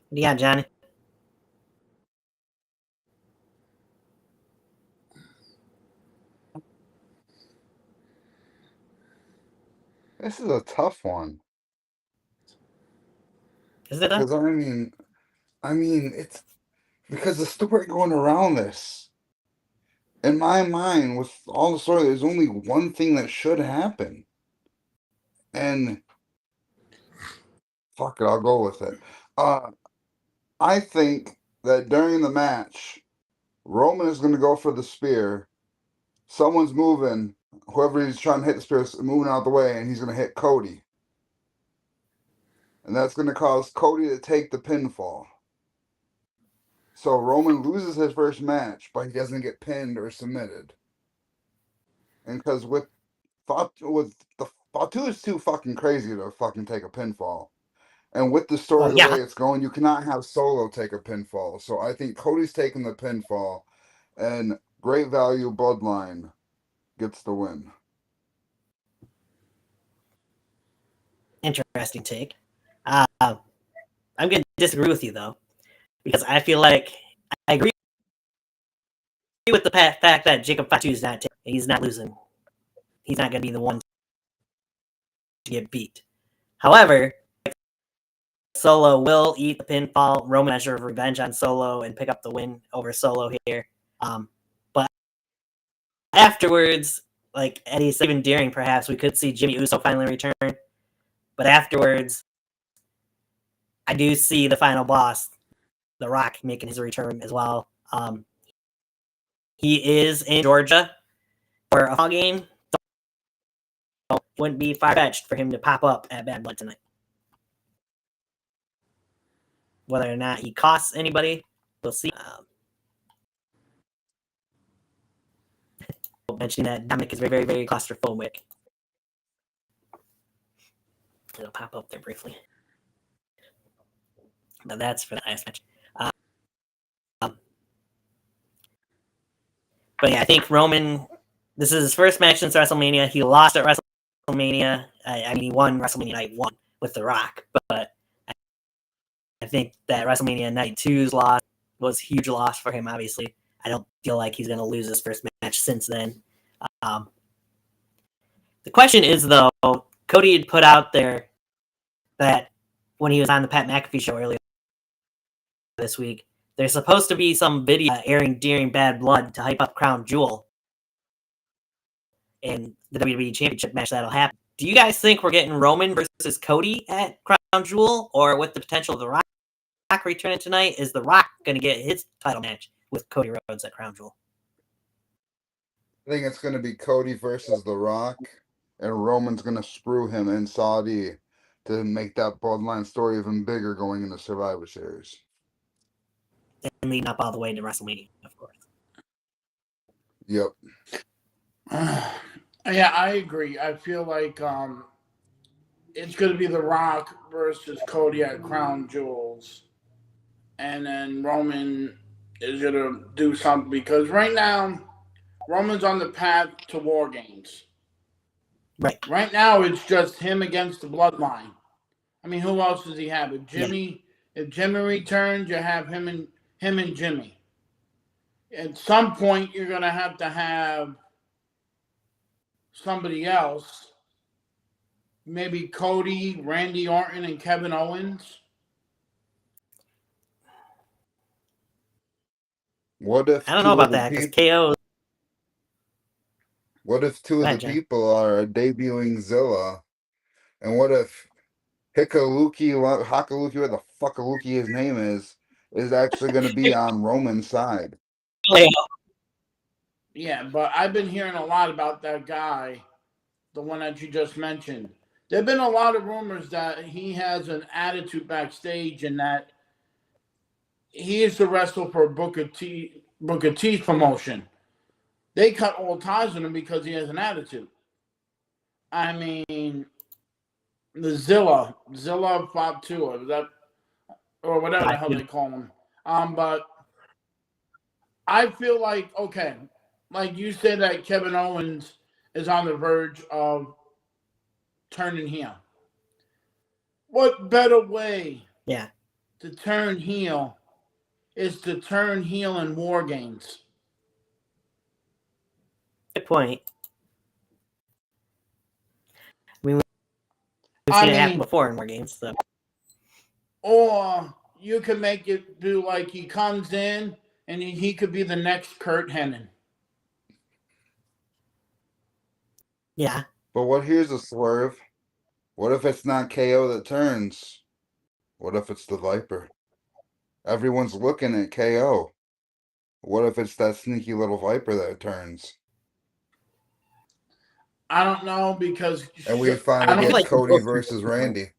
What do you got, Johnny? This is a tough one. Is it? Because I mean, it's because the story going around this In my mind, with all the story, there's only one thing that should happen. And fuck it, I'll go with it. I think that during the match, Roman is going to go for the spear. Someone's moving. Whoever he's trying to hit the spear is moving out the way, and he's going to hit Cody. And that's going to cause Cody to take the pinfall. So Roman loses his first match, but he doesn't get pinned or submitted. And because Fatu is too fucking crazy to fucking take a pinfall. And with the story the way it's going, you cannot have Solo take a pinfall. So I think Cody's taking the pinfall, and Great Value Bloodline gets the win. Interesting take. I'm going to disagree with you, though, because I feel like I agree with the fact that Jacob Fatu is he's not losing. He's not going to be the one to get beat. However, Solo will eat the pinfall. Roman measure of revenge on Solo and pick up the win over Solo here. But afterwards, like Eddie said, even during, perhaps we could see Jimmy Uso finally return. But afterwards, I do see the final boss, The Rock, making his return as well. He is in Georgia for a football game. So it wouldn't be far-fetched for him to pop up at Bad Blood tonight. Whether or not he costs anybody, we'll see. Mentioning that Dominic is very, very, very claustrophobic. It'll pop up there briefly. But that's for the last match. But yeah, I think Roman, this is his first match since WrestleMania. He lost at WrestleMania. I mean, he won WrestleMania Night 1 with The Rock. But I think that WrestleMania Night 2's loss was a huge loss for him, obviously. I don't feel like he's going to lose his first match since then. The question is, though, Cody had put out there that when he was on the Pat McAfee show earlier this week, there's supposed to be some video airing during Bad Blood to hype up Crown Jewel and the WWE Championship match that'll happen. Do you guys think we're getting Roman versus Cody at Crown Jewel, or with the potential of The Rock returning tonight, is The Rock going to get his title match with Cody Rhodes at Crown Jewel? I think it's going to be Cody versus The Rock, and Roman's going to screw him in Saudi to make that Bloodline story even bigger going into Survivor Series. And leading up all the way to WrestleMania, of course. Yep. Yeah, I agree. I feel like it's going to be The Rock versus Cody at Crown Jewels. And then Roman is going to do something, because right now, Roman's on the path to War Games. Right. Right now, it's just him against the Bloodline. I mean, who else does he have? If Jimmy returns, you have him and Jimmy. At some point, you're going to have somebody else. Maybe Cody, Randy Orton, and Kevin Owens. What if I don't know about that, because KO. What if two of the people are debuting Zilla? And what if Hikaluki, where the fuckaluki his name is actually going to be on Roman's side? Yeah, but I've been hearing a lot about that guy, the one that you just mentioned. There have been a lot of rumors that he has an attitude backstage and that he is to wrestle for Booker T's promotion. They cut all ties with him because he has an attitude. I mean, the Zilla Fatu, or whatever the hell they call him. But I feel like, okay, like you said that Kevin Owens is on the verge of turning heel. What better way to turn heel is to turn heel in War Games? Good point. We've seen it happen before in War Games. So. Or you can make it do like he comes in and he could be the next Kurt Hennig. Yeah. But here's a swerve. What if it's not KO that turns? What if it's the Viper? Everyone's looking at KO. What if it's that sneaky little Viper that turns? I don't know because And we I finally don't. get like Cody versus Randy.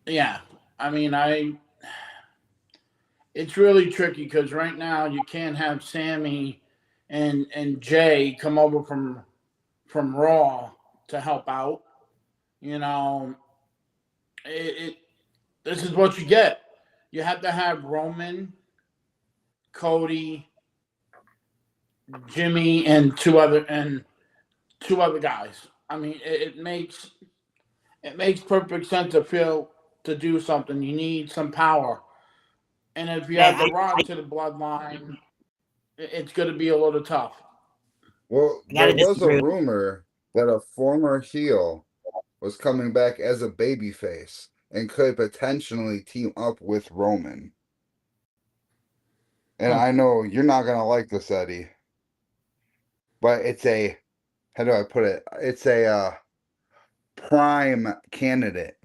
Yeah, I mean, it's really tricky because right now you can't have Sammy and Jay come over from Raw to help out. You know, it this is what you get. You have to have Roman, Cody, Jimmy, and two other guys. I mean, it makes perfect sense to feel to do something. You need some power, and if you add I, The Rock to the bloodline, it's going to be a little tough. Well, I gotta there was a disagree. rumor that a former heel was coming back as a babyface and could potentially team up with Roman. And I know you're not gonna like this, Eddie, but it's a, how do I put it? It's a prime candidate.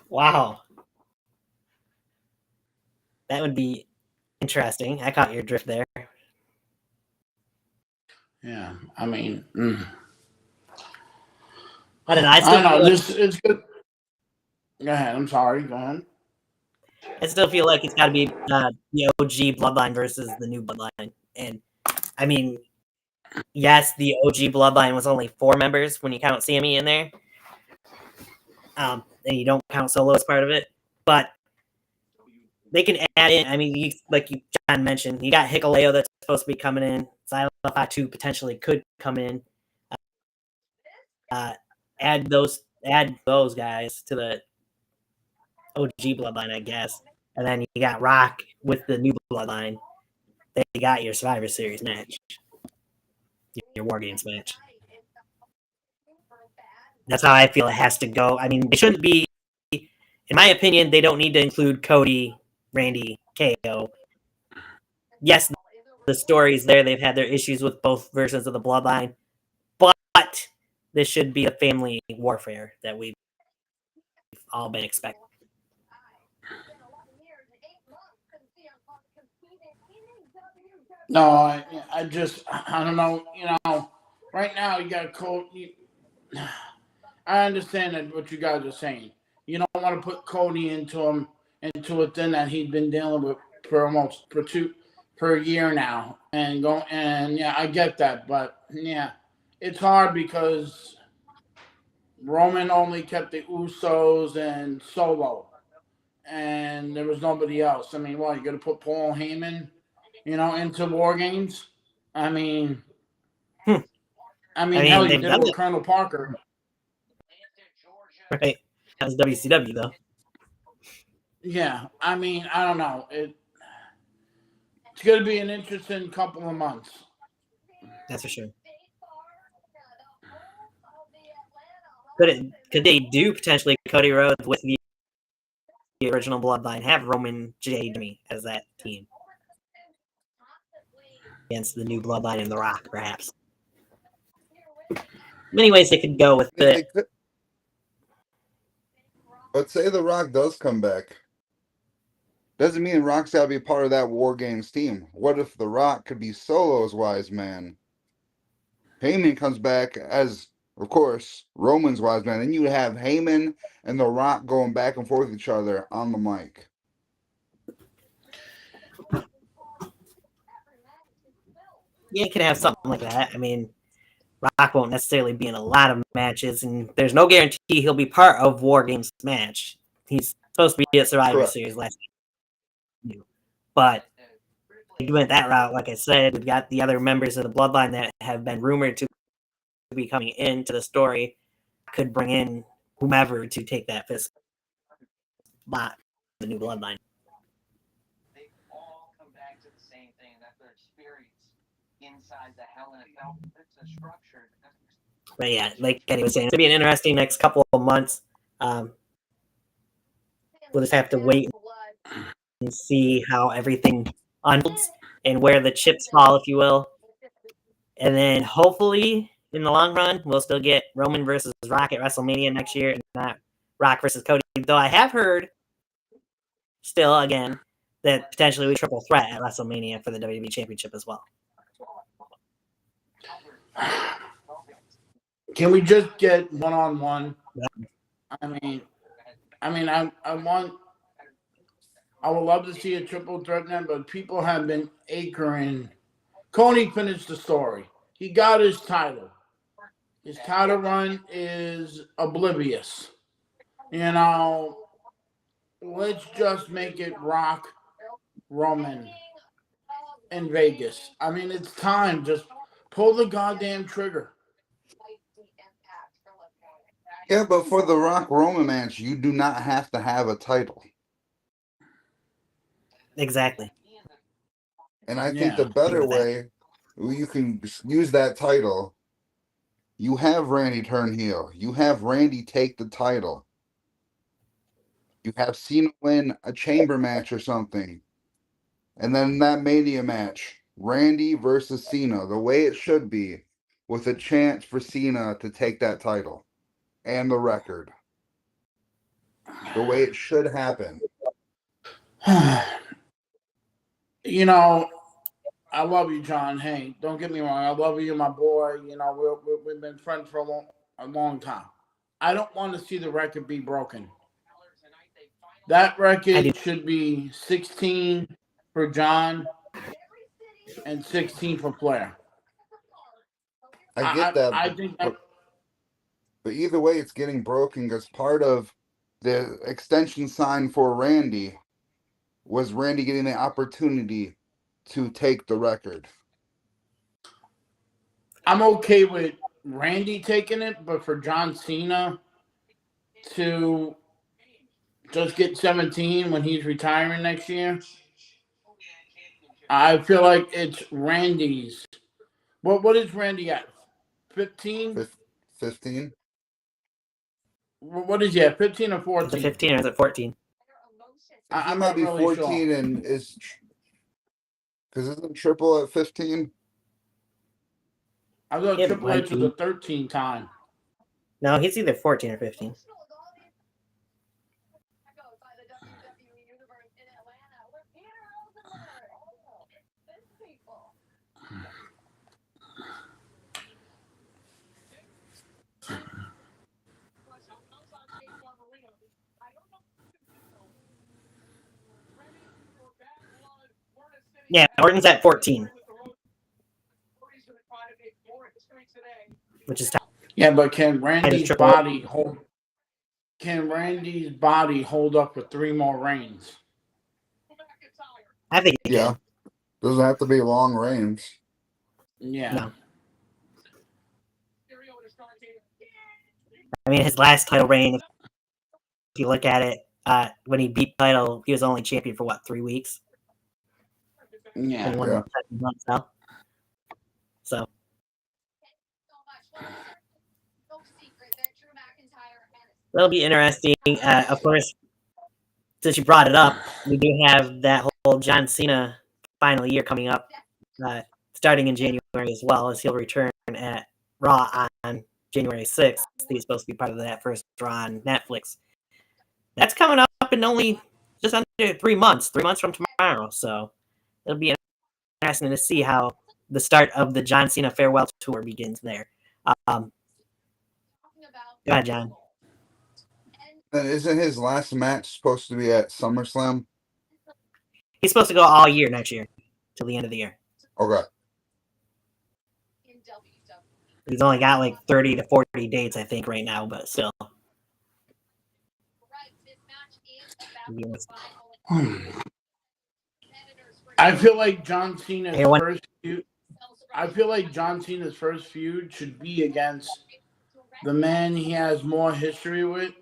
Wow. That would be interesting. I caught your drift there. Yeah, I mean, I don't know. I I still don't know. feel like This it's good. Go ahead. I'm sorry. Go ahead. it's got to be the OG bloodline versus the new bloodline. And I mean, yes, the OG bloodline was only 4 members when you count Sammy in there, and you don't count Solo as part of it. But they can add in. I mean, John mentioned, you got Hikuleo that's supposed to be coming in. Silent Fatu potentially could come in. Add those guys to the OG bloodline, I guess. And then you got Rock with the new bloodline. Then you got your Survivor Series match, your War Games match. That's how I feel it has to go. I mean, they shouldn't be, in my opinion, they don't need to include Cody, Randy, KO. Yes, the story's there. They've had their issues with both versions of the bloodline, but this should be a family warfare that we've all been expecting. No, I just I don't know. Right now you got Cody. I understand that what you guys are saying. You don't want to put Cody into a thing that he's been dealing with for almost for a year now, and yeah, I get that, but yeah, it's hard because Roman only kept the Usos and Solo, and there was nobody else. I mean, what, you going to put Paul Heyman, into War Games? I mean, I hell, mean, you they've did it done with it, Colonel Parker. right? That was WCW, though. Yeah, I mean, I don't know. It's going to be an interesting couple of months. That's for sure. Could they do potentially Cody Rhodes with the original bloodline? Have Roman J. Jimmy as that team against the new bloodline and The Rock, perhaps. Many ways they could go with it. But say The Rock does come back. Doesn't mean Rock's got to be part of that War Games team. What if The Rock could be Solo's wise man? Heyman comes back as, of course, Roman's wise man. Then you have Heyman and The Rock going back and forth with each other on the mic. Yeah, you could have something like that. I mean, Rock won't necessarily be in a lot of matches, and there's no guarantee he'll be part of War Games match. He's supposed to be at Survivor Correct. Series last year. But if you went that route, like I said, we've got the other members of the bloodline that have been rumored to be coming into the story. Could bring in whomever to take that fifth spot, the new bloodline. They all come back to the same thing. That's their experience inside the Hell in a Cell. It's a structure. But yeah, like Kenny was saying, it's going to be an interesting next couple of months. We'll just have to wait and see how everything unfolds. and where the chips fall, if you will. And then hopefully in the long run, we'll still get Roman versus Rock at WrestleMania next year, and not Rock versus Cody. Though I have heard, still again, that potentially we triple threat at WrestleMania for the WWE Championship as well. Can we just get one-on-one? Yeah. I would love to see a triple threat now, but people have been acring. Coney finished the story. He got his title. His title run is oblivious. Let's just make it Rock, Roman, in Vegas. It's time. Just pull the goddamn trigger. Yeah, but for the Rock Roman match, you do not have to have a title. Exactly. And I think the better way you can use that title, you have Randy turn heel. You have Randy take the title. You have Cena win a chamber match or something. And then that Mania match, Randy versus Cena, the way it should be, with a chance for Cena to take that title and the record. The way it should happen. I love you, John. Hey, don't get me wrong. I love you, my boy. We've been friends for a long time. I don't want to see the record be broken. That record should be 16 for John and 16 for Flair. I get that. I think that. But either way, it's getting broken because part of the extension sign for Randy was Randy getting the opportunity to take the record. I'm okay with Randy taking it, but for John Cena to just get 17 when he's retiring next year, I feel like it's Randy's. What is Randy at? 15? 15? What is he at? 15 or 14? Is it 15 or is it 14? I'm might not be really 14 sure. and is because isn't Triple at 15? I thought Triple H was a 13 time. No, he's either 14 or 15. Yeah, Orton's at 14. Which is tough. Yeah, but can Randy's body hold up for 3 more reigns? I think it can. Doesn't have to be long reigns. Yeah. No. His last title reign, if you look at it, when he beat the title, he was only champion for 3 weeks? Yeah. Months now. So. That'll be interesting. Of course, since you brought it up, we do have that whole John Cena final year coming up, starting in January as well, as he'll return at Raw on January 6th. He's supposed to be part of that first Raw on Netflix. That's coming up in only just under 3 months, 3 months from tomorrow. So it'll be interesting to see how the start of the John Cena farewell tour begins there. Go ahead, John. And isn't his last match supposed to be at SummerSlam? He's supposed to go all year next year, till the end of the year. Okay. He's only got 30 to 40 dates, I think, right now, but still. I feel like John Cena's first feud. I feel like John Cena's first feud should be against the man he has more history with.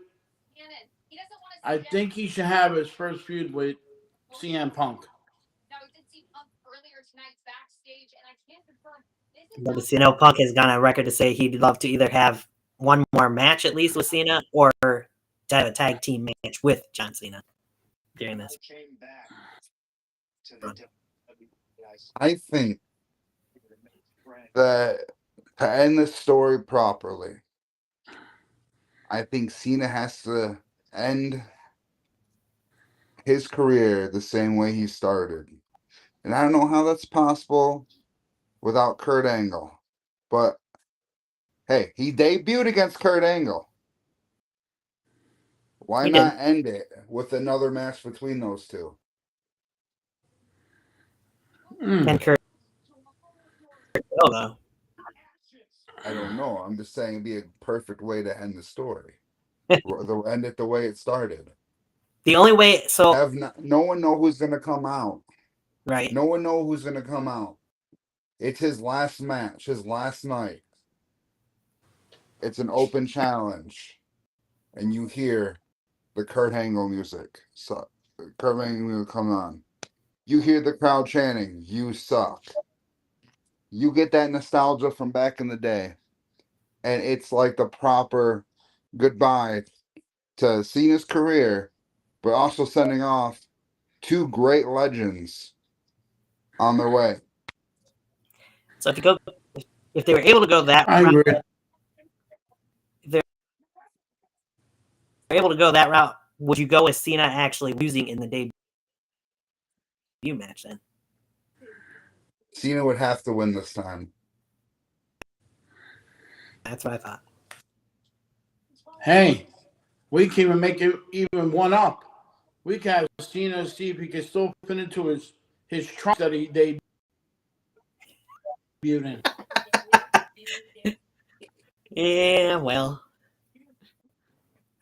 I think he should have his first feud with CM Punk. But Punk has gone on record to say he'd love to either have one more match at least with Cena, or to have a tag team match with John Cena during this. I think that to end the story properly, I think Cena has to end his career the same way he started. And I don't know how that's possible without Kurt Angle. But hey, he debuted against Kurt Angle. Why He not did. end it with another match between those two? And Kurt Angle, I don't know. I'm just saying it'd be a perfect way to end the story. End it the way it started. the only way. So Have no one know who's gonna come out. right. No one know who's gonna come out. It's his last match, his last night. It's an open challenge, and you hear the Kurt Angle music. So Kurt Angle will come on. You hear the crowd chanting, "You suck." You get that nostalgia from back in the day, and it's like the proper goodbye to Cena's career, but also sending off two great legends on their way. So if they were able to go that I route, agree. would you go with Cena actually losing in the debut match then? Cena would have to win this time. That's what I thought. Hey, we can even make it even one up. We can have Cena see if he can still fit into his trunk that he debuted in. Yeah, well,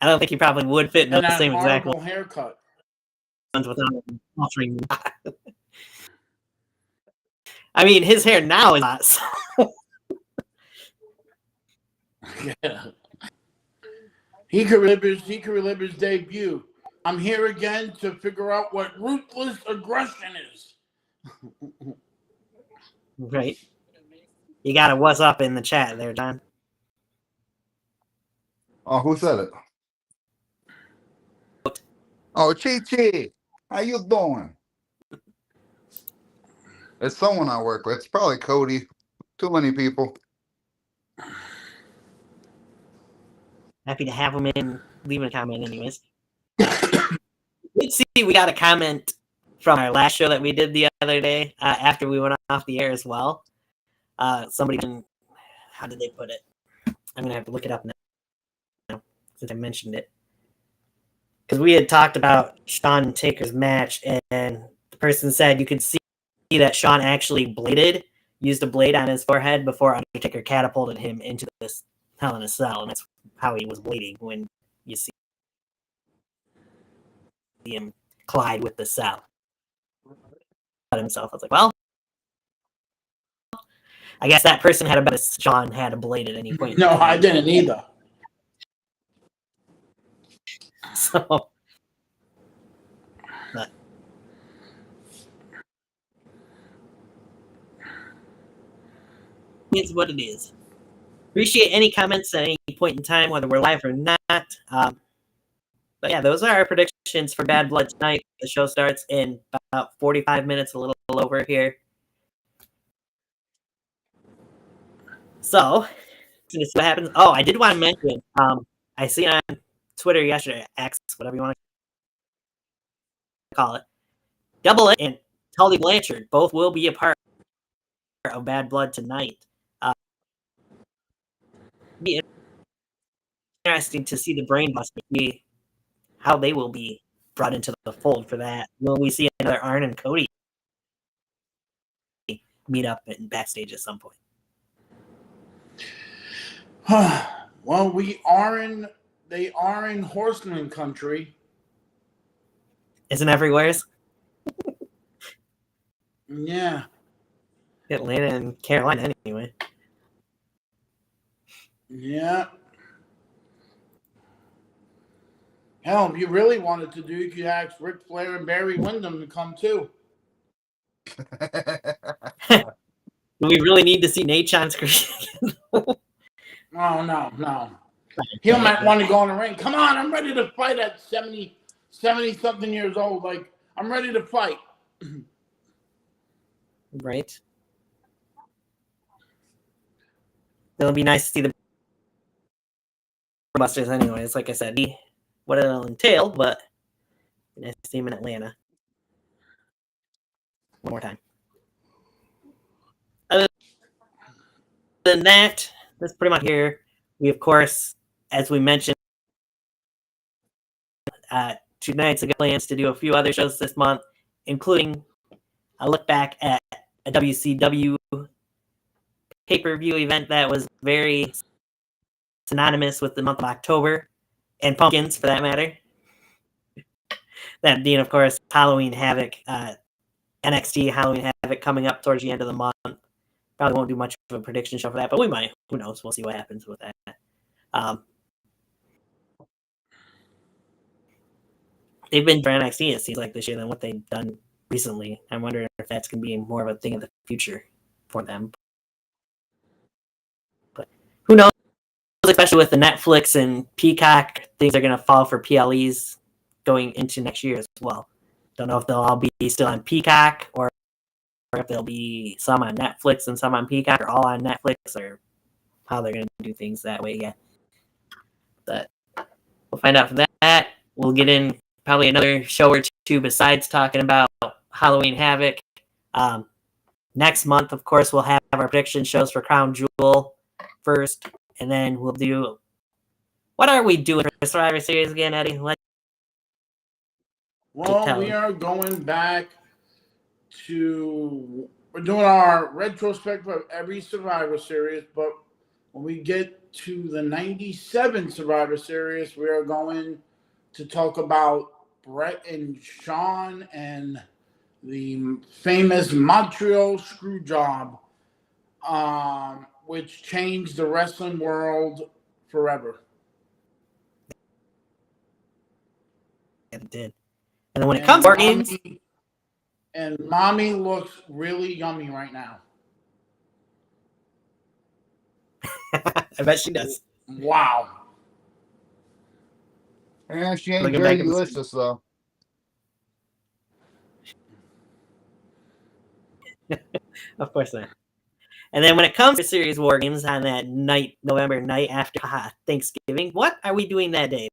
I don't think he probably would fit in And the that same exact horrible haircut. ones without altering. I mean, his hair now is not. So. Yeah. He could relive his debut. I'm here again to figure out what ruthless aggression is. Right. You got a what's up in the chat there, John. Oh, who said it? Oh, Chi. How you doing? It's someone I work with. It's probably Cody. Too many people. Happy to have him in. Leaving a comment, anyways. Let's see. We got a comment from our last show that we did the other day after we went off the air as well. Somebody, how did they put it? I'm gonna have to look it up now since I mentioned it. Because we had talked about Shawn Taker's match, and the person said you could see that Shawn actually used a blade on his forehead before Undertaker catapulted him into this Hell in a Cell, and that's how he was bleeding when you see him collide with the cell. Himself, I was like, well, I guess that person had a bet Shawn had a blade at any point. No, I didn't either. So, but it's what it is. Appreciate any comments at any point in time, whether we're live or not. But yeah, those are our predictions for Bad Blood tonight. The show starts in about 45 minutes, a little over here. So, let's see what happens. Oh, I did want to mention, I see on Twitter yesterday, X, whatever you want to call it, Double A and Tully Blanchard both will be a part of Bad Blood tonight. Be interesting to see the Brainbuster, see how they will be brought into the fold for that. Will we see another Arn and Cody meet up in backstage at some point? Well, they are in Horseman country. Isn't everywhere's? Yeah. Atlanta and Carolina, anyway. Yeah. Hell, if you really wanted to do, you could ask Ric Flair and Barry Windham to come too. Do we really need to see Nate on screen? Oh, no. He might want to go in the ring. Come on, I'm ready to fight at 70-something years old. Like, I'm ready to fight. right? It'll be nice to see the Busters anyways. Like I said, what it'll entail, but nice to see him in Atlanta. One more time. Other than that, that's pretty much here. We, of course, as we mentioned, 2 nights ago, plans to do a few other shows this month, including a look back at a WCW pay-per-view event that was very synonymous with the month of October, and Pumpkins, for that matter. That being, of course, Halloween Havoc, NXT Halloween Havoc coming up towards the end of the month. Probably won't do much of a prediction show for that, but we might. Who knows? We'll see what happens with that. They've been for NXT, it seems like, this year than what they've done recently. I'm wondering if that's going to be more of a thing of the future for them. But who knows? Especially with the Netflix and Peacock, things are going to fall for PLEs going into next year as well. Don't know if they'll all be still on Peacock or if there'll be some on Netflix and some on Peacock or all on Netflix or how they're going to do things that way. Yeah. But we'll find out for that. We'll get in probably another show or two besides talking about Halloween Havoc. Next month, of course, we'll have our prediction shows for Crown Jewel first, and then we'll do. What are we doing for Survivor Series again, Eddie? Well, we are going back to. We're doing our retrospective of every Survivor Series, but when we get to the 97 Survivor Series, we are going to talk about Brett and Sean and the famous Montreal Screwjob, which changed the wrestling world forever. It did. And then when it comes to our games. And Mommy looks really yummy right now. I bet she does. Wow. Yeah, she ain't very delicious, though. Of course not. And then when it comes to Series War Games on that night, November night after Thanksgiving, what are we doing that day?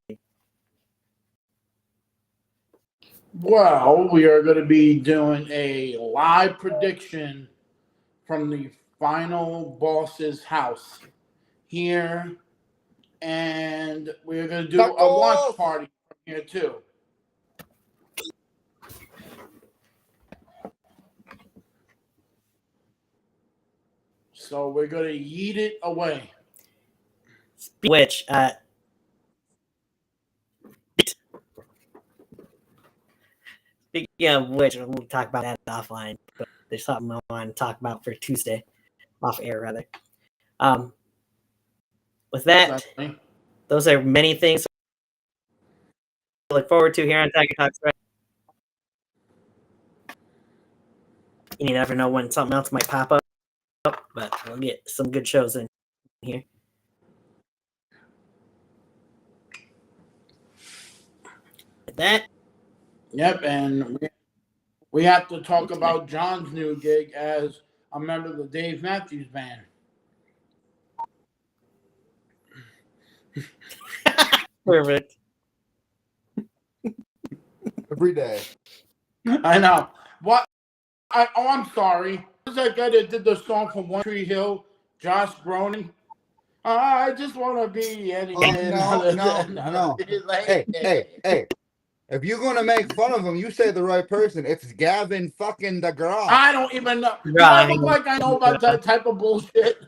Well, we are going to be doing a live prediction from the final boss's house here. And we're going to do a watch party from here, too. So we're going to yeet it away. Which, speaking of which, we'll talk about that offline. But there's something I want to talk about for Tuesday, off air rather. With that, those are many things to look forward to here on Tiger Talks. You never know when something else might pop up, but we'll get some good shows in here. With that. Yep, and we have to talk about John's new gig as a member of the Dave Matthews Band. Perfect. Every day. I know. What? I'm sorry. Who's that guy that did the song from One Tree Hill? Josh Groening. I just want to be anything. No. Hey. If you're going to make fun of him, you say the right person. It's Gavin fucking DeGraw. I don't even know. Do I look like I know about that type of bullshit?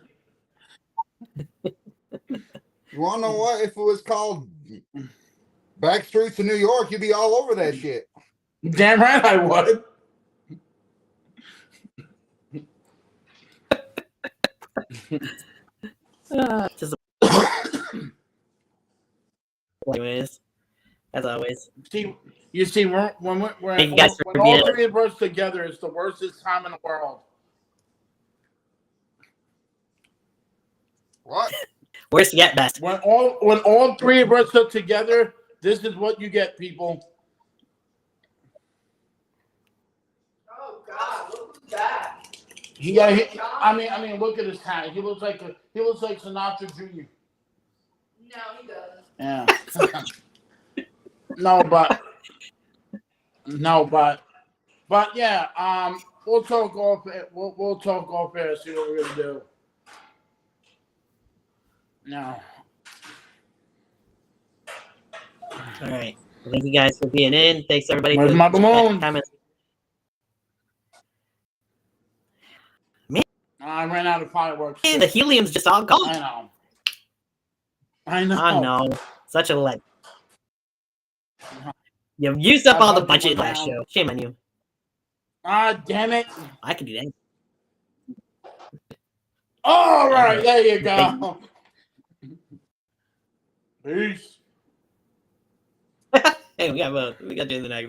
You want to know what? If it was called Backstreets of New York, you'd be all over that shit. Damn right I would. Anyways, as always. You see, when all three of us together, it's the worstest time in the world. What? Worst yet best. When all three of us are together, this is what you get, people. Oh God, what was that? I mean, look at his hat. He looks like Sinatra Jr. No, he doesn't. Yeah. But yeah. We'll talk off. We'll talk off air. See what we're gonna do. No. All right. Well, thank you guys for being in. Thanks everybody Where's for my balloon? comments. I ran out of fireworks. Man, the helium's just all gone. I know. Oh no, such a let. You used up all the budget last show. Shame on you. Ah, damn it! I could do that. All right, there you go. Peace. Hey, we got to do the next.